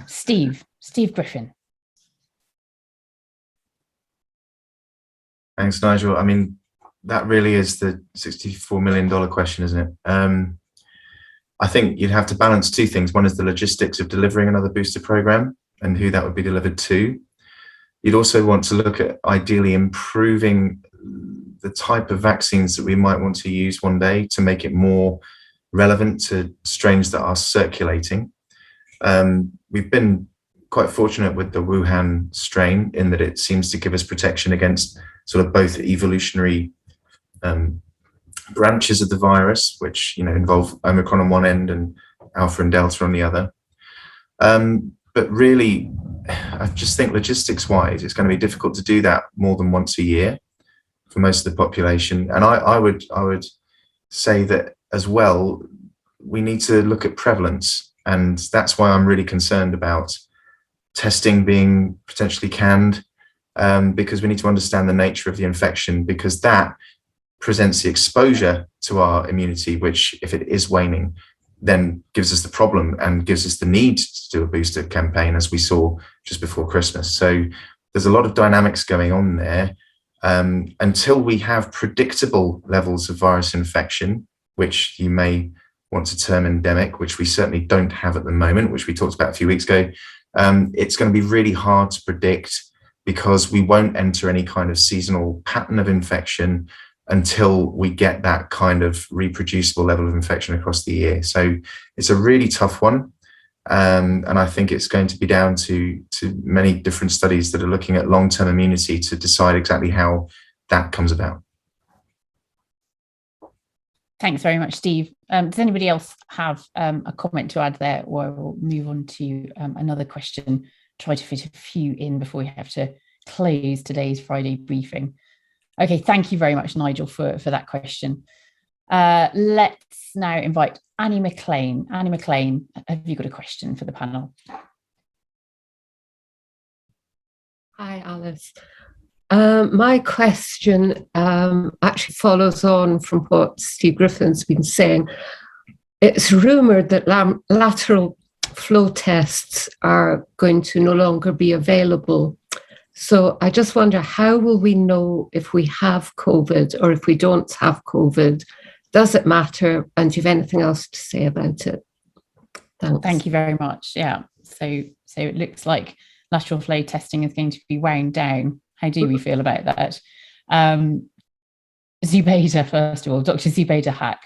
Steve Griffin. Thanks, Nigel. I mean, that really is the $64 million question, isn't it? I think you'd have to balance 2 things. One is the logistics of delivering another booster program and who that would be delivered to. You'd also want to look at ideally improving the type of vaccines that we might want to use one day to make it more relevant to strains that are circulating. We've been quite fortunate with the Wuhan strain in that it seems to give us protection against sort of both evolutionary branches of the virus, which involve Omicron on one end and Alpha and Delta on the other. But really, I just think logistics-wise, it's going to be difficult to do that more than once a year for most of the population. And I would say that as well, we need to look at prevalence. And that's why I'm really concerned about testing being potentially canned, because we need to understand the nature of the infection, because that presents the exposure to our immunity, which, if it is waning, then gives us the problem and gives us the need to do a booster campaign, as we saw just before Christmas. So there's a lot of dynamics going on there. Until we have predictable levels of virus infection, which you may want to term endemic, which we certainly don't have at the moment, which we talked about a few weeks ago, it's going to be really hard to predict, because we won't enter any kind of seasonal pattern of infection until we get that kind of reproducible level of infection across the year. So it's a really tough one. And I think it's going to be down to many different studies that are looking at long-term immunity to decide exactly how that comes about. Thanks very much, Steve. Does anybody else have a comment to add there, or we'll move on to another question, try to fit a few in before we have to close today's Friday briefing. Okay, thank you very much, Nigel, for that question. Let's now invite Annie McLean. Annie McLean, have you got a question for the panel? Hi, Alice. My question actually follows on from what Steve Griffin's been saying. It's rumoured that lateral flow tests are going to no longer be available. So I just wonder, how will we know if we have COVID or if we don't have COVID Does it matter? And do you have anything else to say about it? Thanks. Thank you very much. Yeah. So it looks like lateral flow testing is going to be wound down. How do we feel about that? Zubaida, first of all, Dr. Zubaida Hack.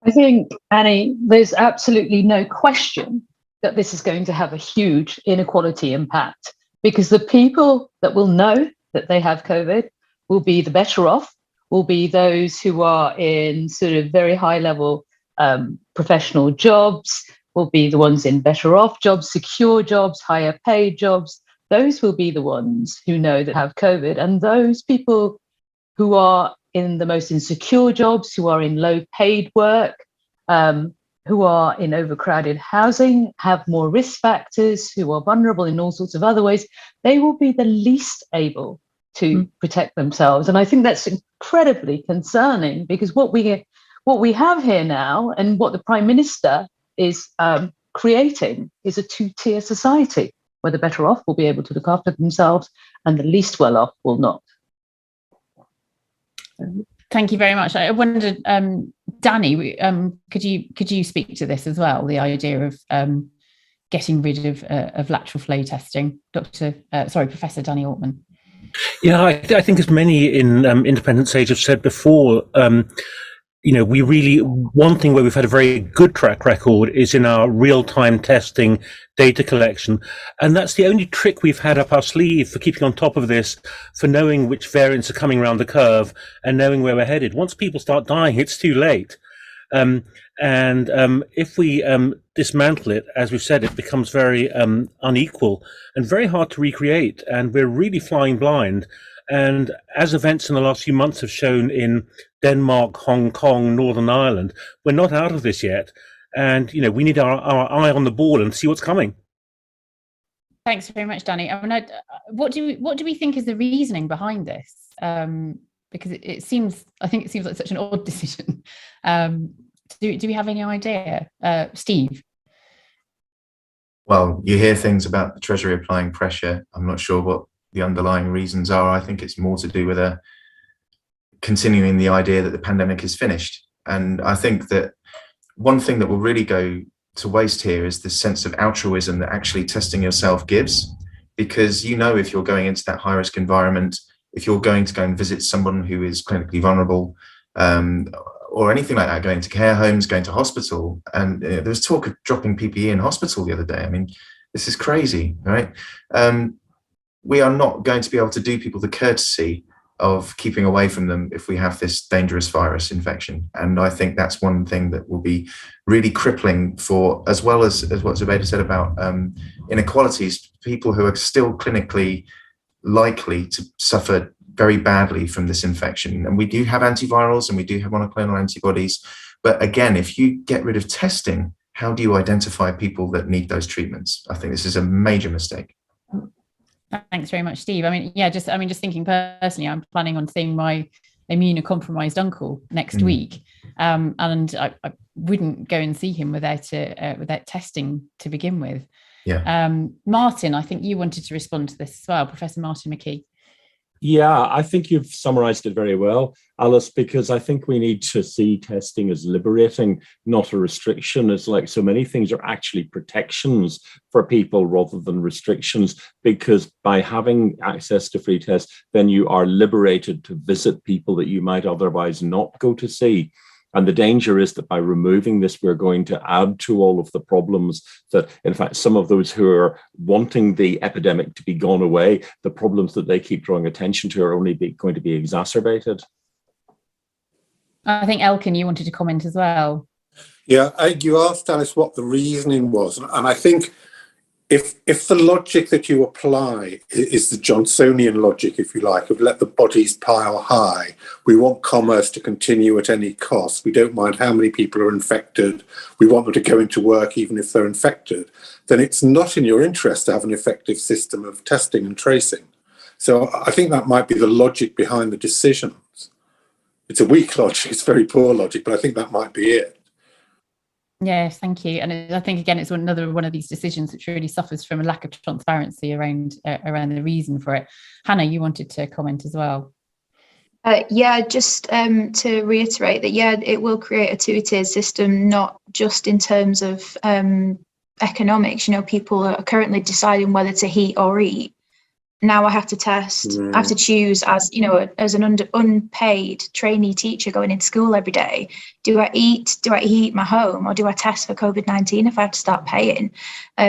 I think, Annie, there's absolutely no question that this is going to have a huge inequality impact, because the people that will know that they have COVID will be the better off, will be those who are in sort of very high level professional jobs, will be the ones in better off jobs, secure jobs, higher paid jobs. Those will be the ones who know that have COVID. And those people who are in the most insecure jobs, who are in low paid work, who are in overcrowded housing, have more risk factors, who are vulnerable in all sorts of other ways, they will be the least able to protect themselves. And I think that's incredibly concerning, because what we have here now, and what the Prime Minister is creating, is a two-tier society where the better off will be able to look after themselves and the least well off will not. Thank you very much. I wondered, Danny, could you speak to this as well? The idea of getting rid of lateral flow testing, Professor Danny Ortman. Yeah, I think as many in Independent Sage have said before, we really, one thing where we've had a very good track record is in our real-time testing data collection. And that's the only trick we've had up our sleeve for keeping on top of this, for knowing which variants are coming around the curve and knowing where we're headed. Once people start dying, it's too late. If we dismantle it, as we've said, it becomes very unequal and very hard to recreate. And we're really flying blind. And as events in the last few months have shown in Denmark, Hong Kong, Northern Ireland, we're not out of this yet. And, we need our eye on the ball and see what's coming. Thanks very much, Danny. I mean, what do we think is the reasoning behind this? Because it seems like such an odd decision. Do we have any idea? Steve? Well, you hear things about the Treasury applying pressure. I'm not sure what the underlying reasons are. I think it's more to do with continuing the idea that the pandemic is finished. And I think that one thing that will really go to waste here is this sense of altruism that actually testing yourself gives, because if you're going into that high risk environment, if you're going to go and visit someone who is clinically vulnerable, or anything like that, going to care homes, going to hospital, and there was talk of dropping PPE in hospital the other day. I mean, this is crazy, right? We are not going to be able to do people the courtesy of keeping away from them if we have this dangerous virus infection. And I think that's one thing that will be really crippling for, as well as what Zubaida said about inequalities, people who are still clinically likely to suffer very badly from this infection. And we do have antivirals and we do have monoclonal antibodies. But again, if you get rid of testing, how do you identify people that need those treatments? I think this is a major mistake. Thanks very much, Steve. Just thinking personally, I'm planning on seeing my immunocompromised uncle next week, and I wouldn't go and see him without testing to begin with. Yeah. Martin, I think you wanted to respond to this as well, Professor Martin McKee. Yeah, I think you've summarized it very well, Alice, because I think we need to see testing as liberating, not a restriction. It's like so many things are actually protections for people rather than restrictions, because by having access to free tests, then you are liberated to visit people that you might otherwise not go to see. And the danger is that by removing this, we're going to add to all of the problems that, in fact, some of those who are wanting the epidemic to be gone away, the problems that they keep drawing attention to are only going to be exacerbated. I think, Elkin, you wanted to comment as well. Yeah, you asked Alice what the reasoning was. And I think if the logic that you apply is the Johnsonian logic, if you like, of let the bodies pile high, we want commerce to continue at any cost. We don't mind how many people are infected. We want them to go into work even if they're infected. Then it's not in your interest to have an effective system of testing and tracing. So I think that might be the logic behind the decisions. It's a weak logic, it's very poor logic, but I think that might be it. Yes, thank you. And I think, again, it's another one of these decisions which really suffers from a lack of transparency around the reason for it. Hannah, you wanted to comment as well. Just to reiterate that, it will create a two-tiered system, not just in terms of economics. People are currently deciding whether to heat or eat. Now I have to test. I have to choose as an unpaid trainee teacher going into school every day. Do I heat my home, or do I test for COVID-19 if I have to start paying?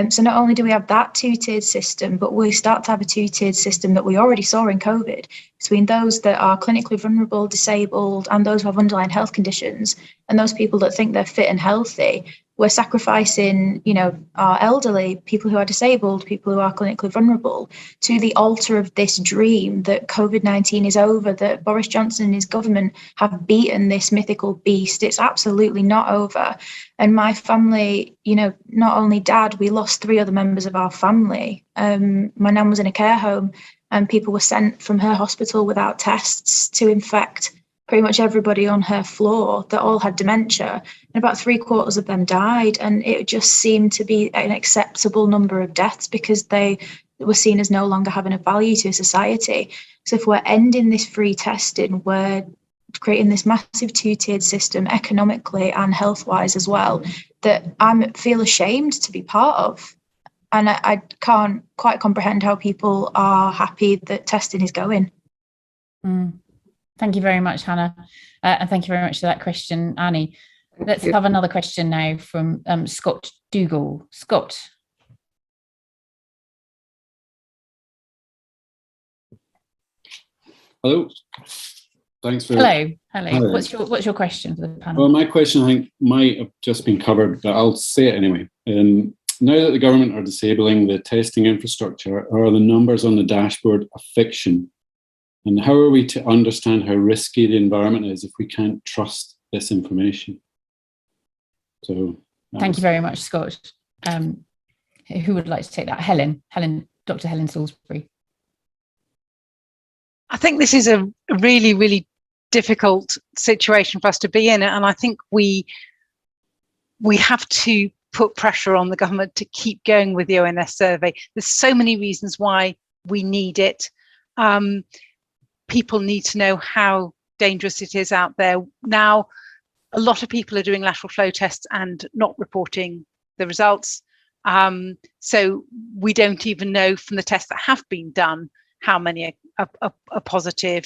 So not only do we have that two-tiered system, but we start to have a two-tiered system that we already saw in COVID between those that are clinically vulnerable, disabled, and those who have underlying health conditions, and those people that think they're fit and healthy. We're sacrificing, our elderly, people who are disabled, people who are clinically vulnerable, to the altar of this dream that COVID-19 is over, that Boris Johnson and his government have beaten this mythical beast. It's absolutely not over. And my family, not only dad, we lost 3 other members of our family. My nan was in a care home, and people were sent from her hospital without tests to infect pretty much everybody on her floor that all had dementia, and about 3/4 of them died. And it just seemed to be an acceptable number of deaths because they were seen as no longer having a value to society. So if we're ending this free testing, we're creating this massive two-tiered system economically and health-wise as well, that I feel ashamed to be part of. And I can't quite comprehend how people are happy that testing is going. Thank you very much, Hannah. And thank you very much for that question, Annie. Let's have another question now from Scott Dougal. Scott. Hello. Thanks for... Hello. What's your question for the panel? Well, my question, I think, might have just been covered, but I'll say it anyway. Now that the government are disabling the testing infrastructure, are the numbers on the dashboard a fiction? And how are we to understand how risky the environment is if we can't trust this information? So, thank you very much, Scott. Who would like to take that? Dr. Helen Salisbury. I think this is a really, really difficult situation for us to be in, and I think we have to put pressure on the government to keep going with the ONS survey. There's so many reasons why we need it. People need to know how dangerous it is out there. Now, a lot of people are doing lateral flow tests and not reporting the results. So we don't even know from the tests that have been done how many are positive.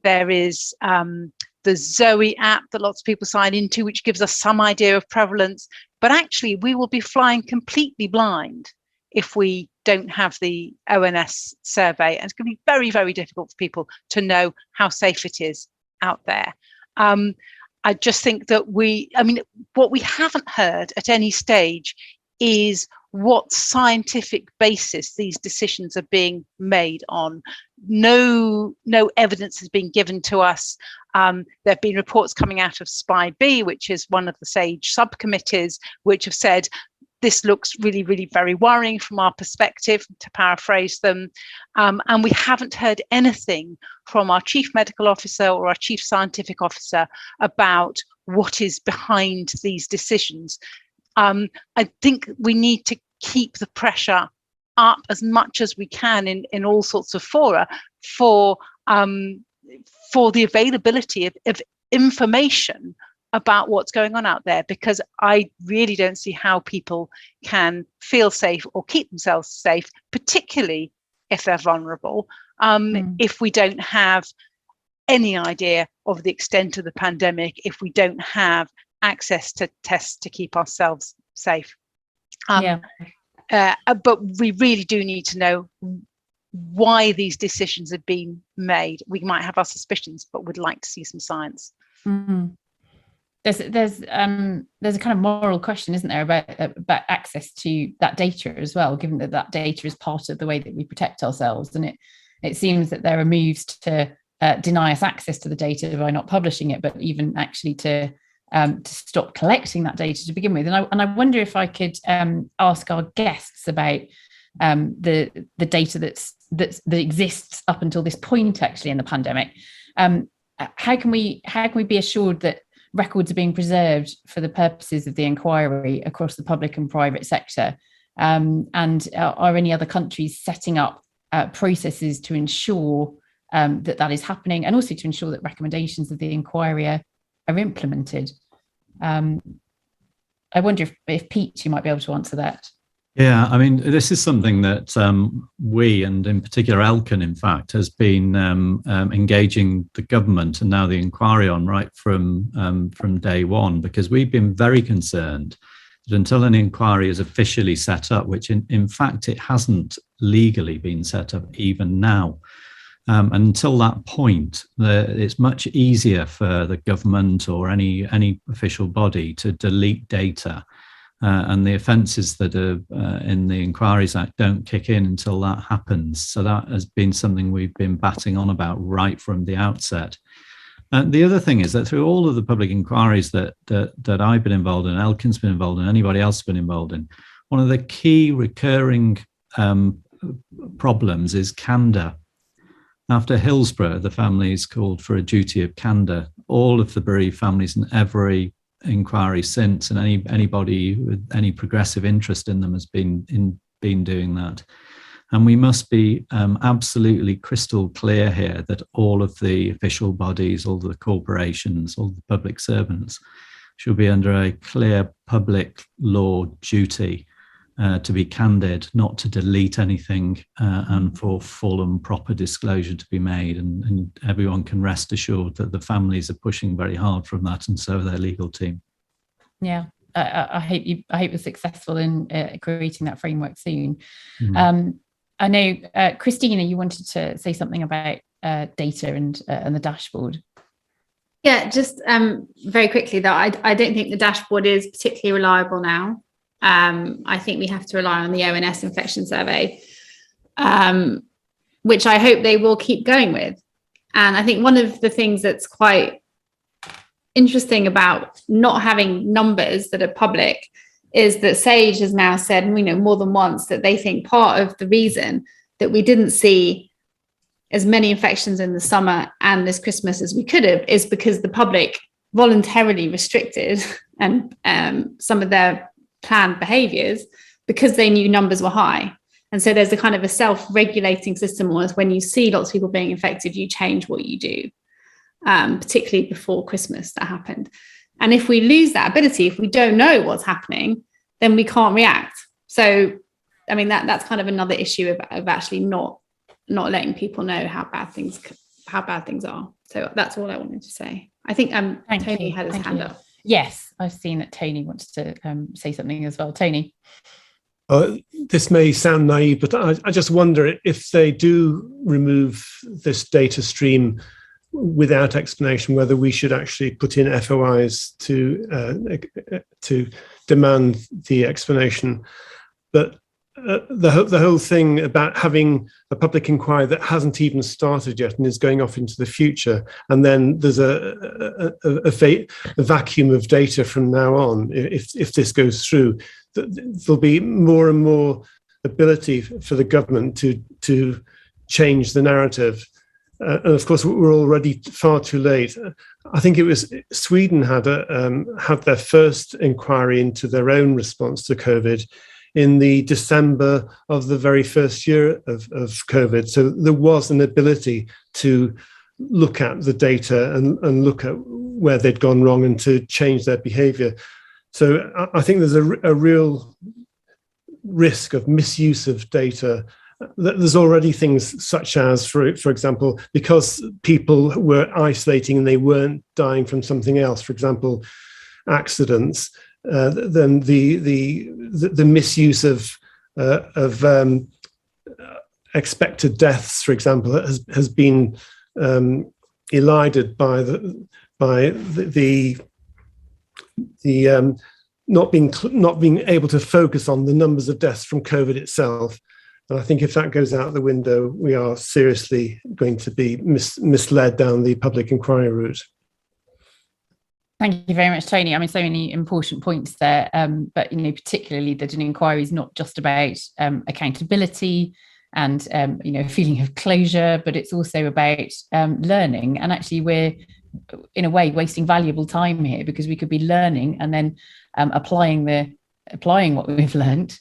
There is the Zoe app that lots of people sign into, which gives us some idea of prevalence. But actually, we will be flying completely blind if we don't have the ONS survey. And it's going to be very, very difficult for people to know how safe it is out there. I just think that what we haven't heard at any stage is what scientific basis these decisions are being made on. No evidence has been given to us. There have been reports coming out of SPI-B, which is one of the SAGE subcommittees, which have said this looks really, really very worrying from our perspective, to paraphrase them. And we haven't heard anything from our chief medical officer or our chief scientific officer about what is behind these decisions. I think we need to keep the pressure up as much as we can in all sorts of fora for the availability of information about what's going on out there, because I really don't see how people can feel safe or keep themselves safe, particularly if they're vulnerable, if we don't have any idea of the extent of the pandemic, if we don't have access to tests to keep ourselves safe. But we really do need to know why these decisions have been made. We might have our suspicions, but would like to see some science. There's a kind of moral question, isn't there, about access to that data as well, given that data is part of the way that we protect ourselves. And it seems that there are moves to deny us access to the data by not publishing it, but even actually to stop collecting that data to begin with. And I wonder if I could ask our guests about the data that exists up until this point, actually, in the pandemic. How can we be assured that records are being preserved for the purposes of the inquiry across the public and private sector? And are any other countries setting up processes to ensure that is happening, and also to ensure that recommendations of the inquiry are implemented. I wonder if Pete, you might be able to answer that. Yeah, I mean, this is something that we, and in particular Elkin, in fact, has been engaging the government and now the inquiry on right from day one, because we've been very concerned that until an inquiry is officially set up, which in fact it hasn't legally been set up even now, until that point, it's much easier for the government or any official body to delete data. And the offences that are in the Inquiries Act don't kick in until that happens. So that has been something we've been batting on about right from the outset. The other thing is that through all of the public inquiries that I've been involved in, Elkin's been involved in, anybody else has been involved in, one of the key recurring problems is candour. After Hillsborough, the families called for a duty of candour. All of the bereaved families in every inquiry since, and anybody with any progressive interest in them has been doing that. And we must be absolutely crystal clear here that all of the official bodies, all the corporations, all the public servants should be under a clear public law duty to be candid, not to delete anything, and for full and proper disclosure to be made. And everyone can rest assured that the families are pushing very hard from that, and so their legal team. Yeah, I hope you're successful in creating that framework soon. Mm-hmm. I know, Christina, you wanted to say something about data and the dashboard. Yeah, just very quickly, though, I don't think the dashboard is particularly reliable now. I think we have to rely on the ONS infection survey, which I hope they will keep going with. And I think one of the things that's quite interesting about not having numbers that are public is that SAGE has now said, more than once, that they think part of the reason that we didn't see as many infections in the summer and this Christmas as we could have is because the public voluntarily restricted and some of their planned behaviours because they knew numbers were high. And so there's a kind of a self-regulating system, almost when you see lots of people being infected, you change what you do, particularly before Christmas that happened. And if we lose that ability, if we don't know what's happening, then we can't react. So, I mean, that's kind of another issue of actually not letting people know how bad things are. So that's all I wanted to say. I think Tony had his hand up. Yes, I've seen that Tony wants to say something as well. Tony. This may sound naive, but I just wonder if they do remove this data stream without explanation, whether we should actually put in FOIs to demand the explanation. But the whole thing about having a public inquiry that hasn't even started yet and is going off into the future, and then there's a vacuum of data from now on, if this goes through, there'll be more and more ability for the government to change the narrative. And of course, we're already far too late. I think it was Sweden had their first inquiry into their own response to COVID in the December of the very first year of COVID. So there was an ability to look at the data and look at where they'd gone wrong and to change their behavior. So I think there's a real risk of misuse of data. There's already things such as, for example, because people were isolating and they weren't dying from something else, for example, accidents, then the misuse of expected deaths, for example, has been elided by the not being able to focus on the numbers of deaths from COVID itself. And I think if that goes out the window, we are seriously going to be misled down the public inquiry route. Thank you very much, Tony. I mean, so many important points there, but particularly that an inquiry is not just about accountability and a feeling of closure, but it's also about learning. And actually, we're in a way wasting valuable time here, because we could be learning and then applying what we've learned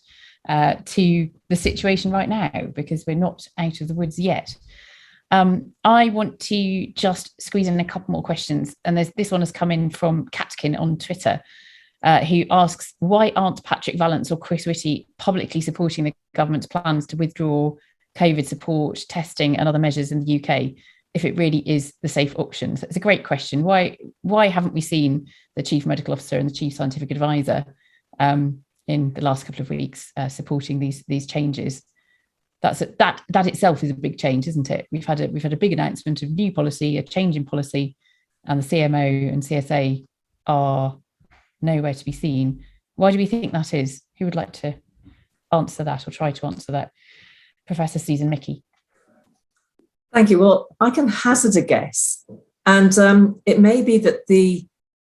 to the situation right now, because we're not out of the woods yet. I want to just squeeze in a couple more questions. And this one has come in from Catkin on Twitter, who asks, why aren't Patrick Vallance or Chris Whitty publicly supporting the government's plans to withdraw COVID support, testing and other measures in the UK if it really is the safe option? So it's a great question. Why haven't we seen the Chief Medical Officer and the Chief Scientific Advisor in the last couple of weeks supporting these changes? That itself is a big change, isn't it? We've had a big announcement of new policy, a change in policy, and the CMO and CSA are nowhere to be seen. Why do we think that is? Who would like to answer that or try to answer that? Professor Susan Mickey. Thank you. Well, I can hazard a guess, and it may be that the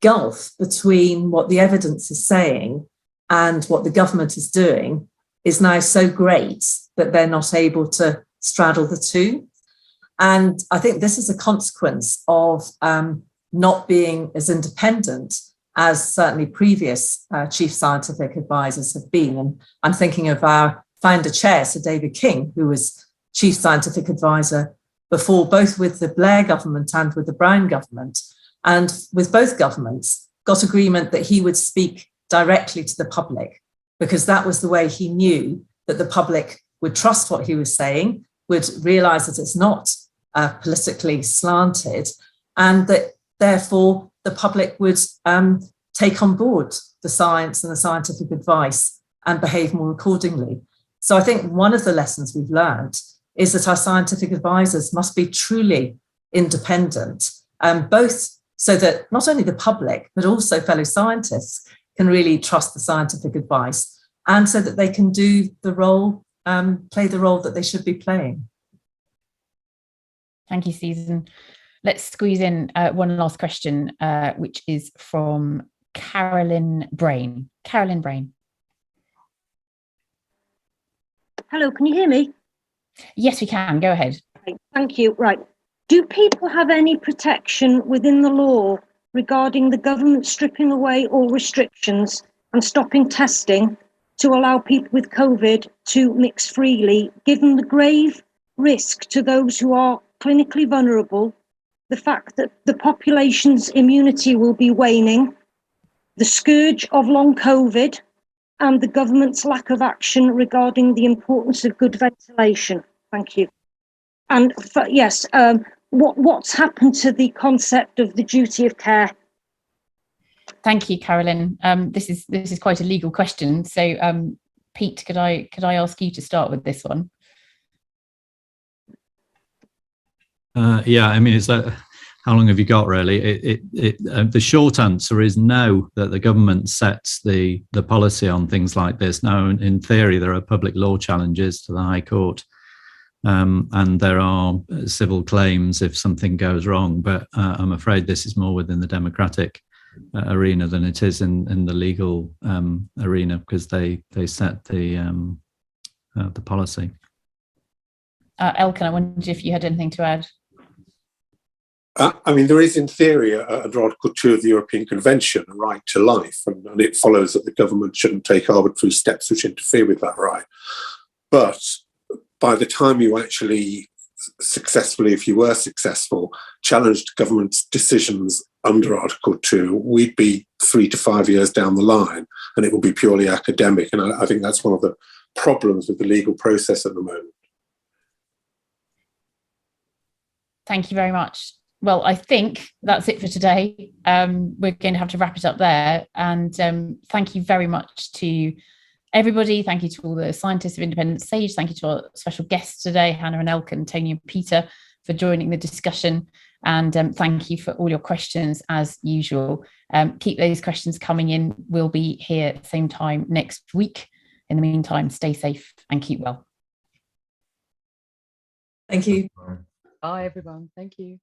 gulf between what the evidence is saying and what the government is doing is now so great that they're not able to straddle the two. And I think this is a consequence of not being as independent as certainly previous chief scientific advisors have been. And I'm thinking of our founder chair, Sir David King, who was chief scientific advisor before, both with the Blair government and with the Brown government. And with both governments, got agreement that he would speak directly to the public, because that was the way he knew that the public would trust what he was saying, would realise that it's not politically slanted, and that therefore the public would take on board the science and the scientific advice and behave more accordingly. So I think one of the lessons we've learned is that our scientific advisors must be truly independent, both so that not only the public, but also fellow scientists can really trust the scientific advice, and so that they can do the role, play the role that they should be playing. Thank you, Susan. Let's squeeze in one last question, which is from Carolyn Brain. Carolyn Brain. Hello, can you hear me? Yes, we can. Go ahead. Okay, thank you. Right. Do people have any protection within the law regarding the government stripping away all restrictions and stopping testing to allow people with COVID to mix freely, given the grave risk to those who are clinically vulnerable, the fact that the population's immunity will be waning, the scourge of long COVID, and the government's lack of action regarding the importance of good ventilation? Thank you. And yes, what's happened to the concept of the duty of care? Thank you, Carolyn. This is quite a legal question. So, Pete, could I ask you to start with this one? Yeah, I mean, it's that. How long have you got, really? The short answer is no, that the government sets the policy on things like this. Now, in theory, there are public law challenges to the High Court, and there are civil claims if something goes wrong. But I'm afraid this is more within the democratic arena than it is in the legal arena, because they set the policy. Elkin, I wondered if you had anything to add. I mean, there is in theory under Article 2 of the European Convention a right to life, and it follows that the government shouldn't take arbitrary steps which interfere with that right. But by the time you actually successfully, if you were successful, challenged government's decisions under Article 2, we'd be 3 to 5 years down the line, and it will be purely academic. And I think that's one of the problems with the legal process at the moment. Thank you very much. Well, I think that's it for today. We're going to have to wrap it up there. And thank you very much to everybody. Thank you to all the scientists of Independent Sage. Thank you to our special guests today, Hannah and Elkin, Tony and Peter, for joining the discussion. And thank you for all your questions as usual. Keep those questions coming in. We'll be here at the same time next week. In the meantime, stay safe and keep well. Thank you. Bye, everyone. Thank you.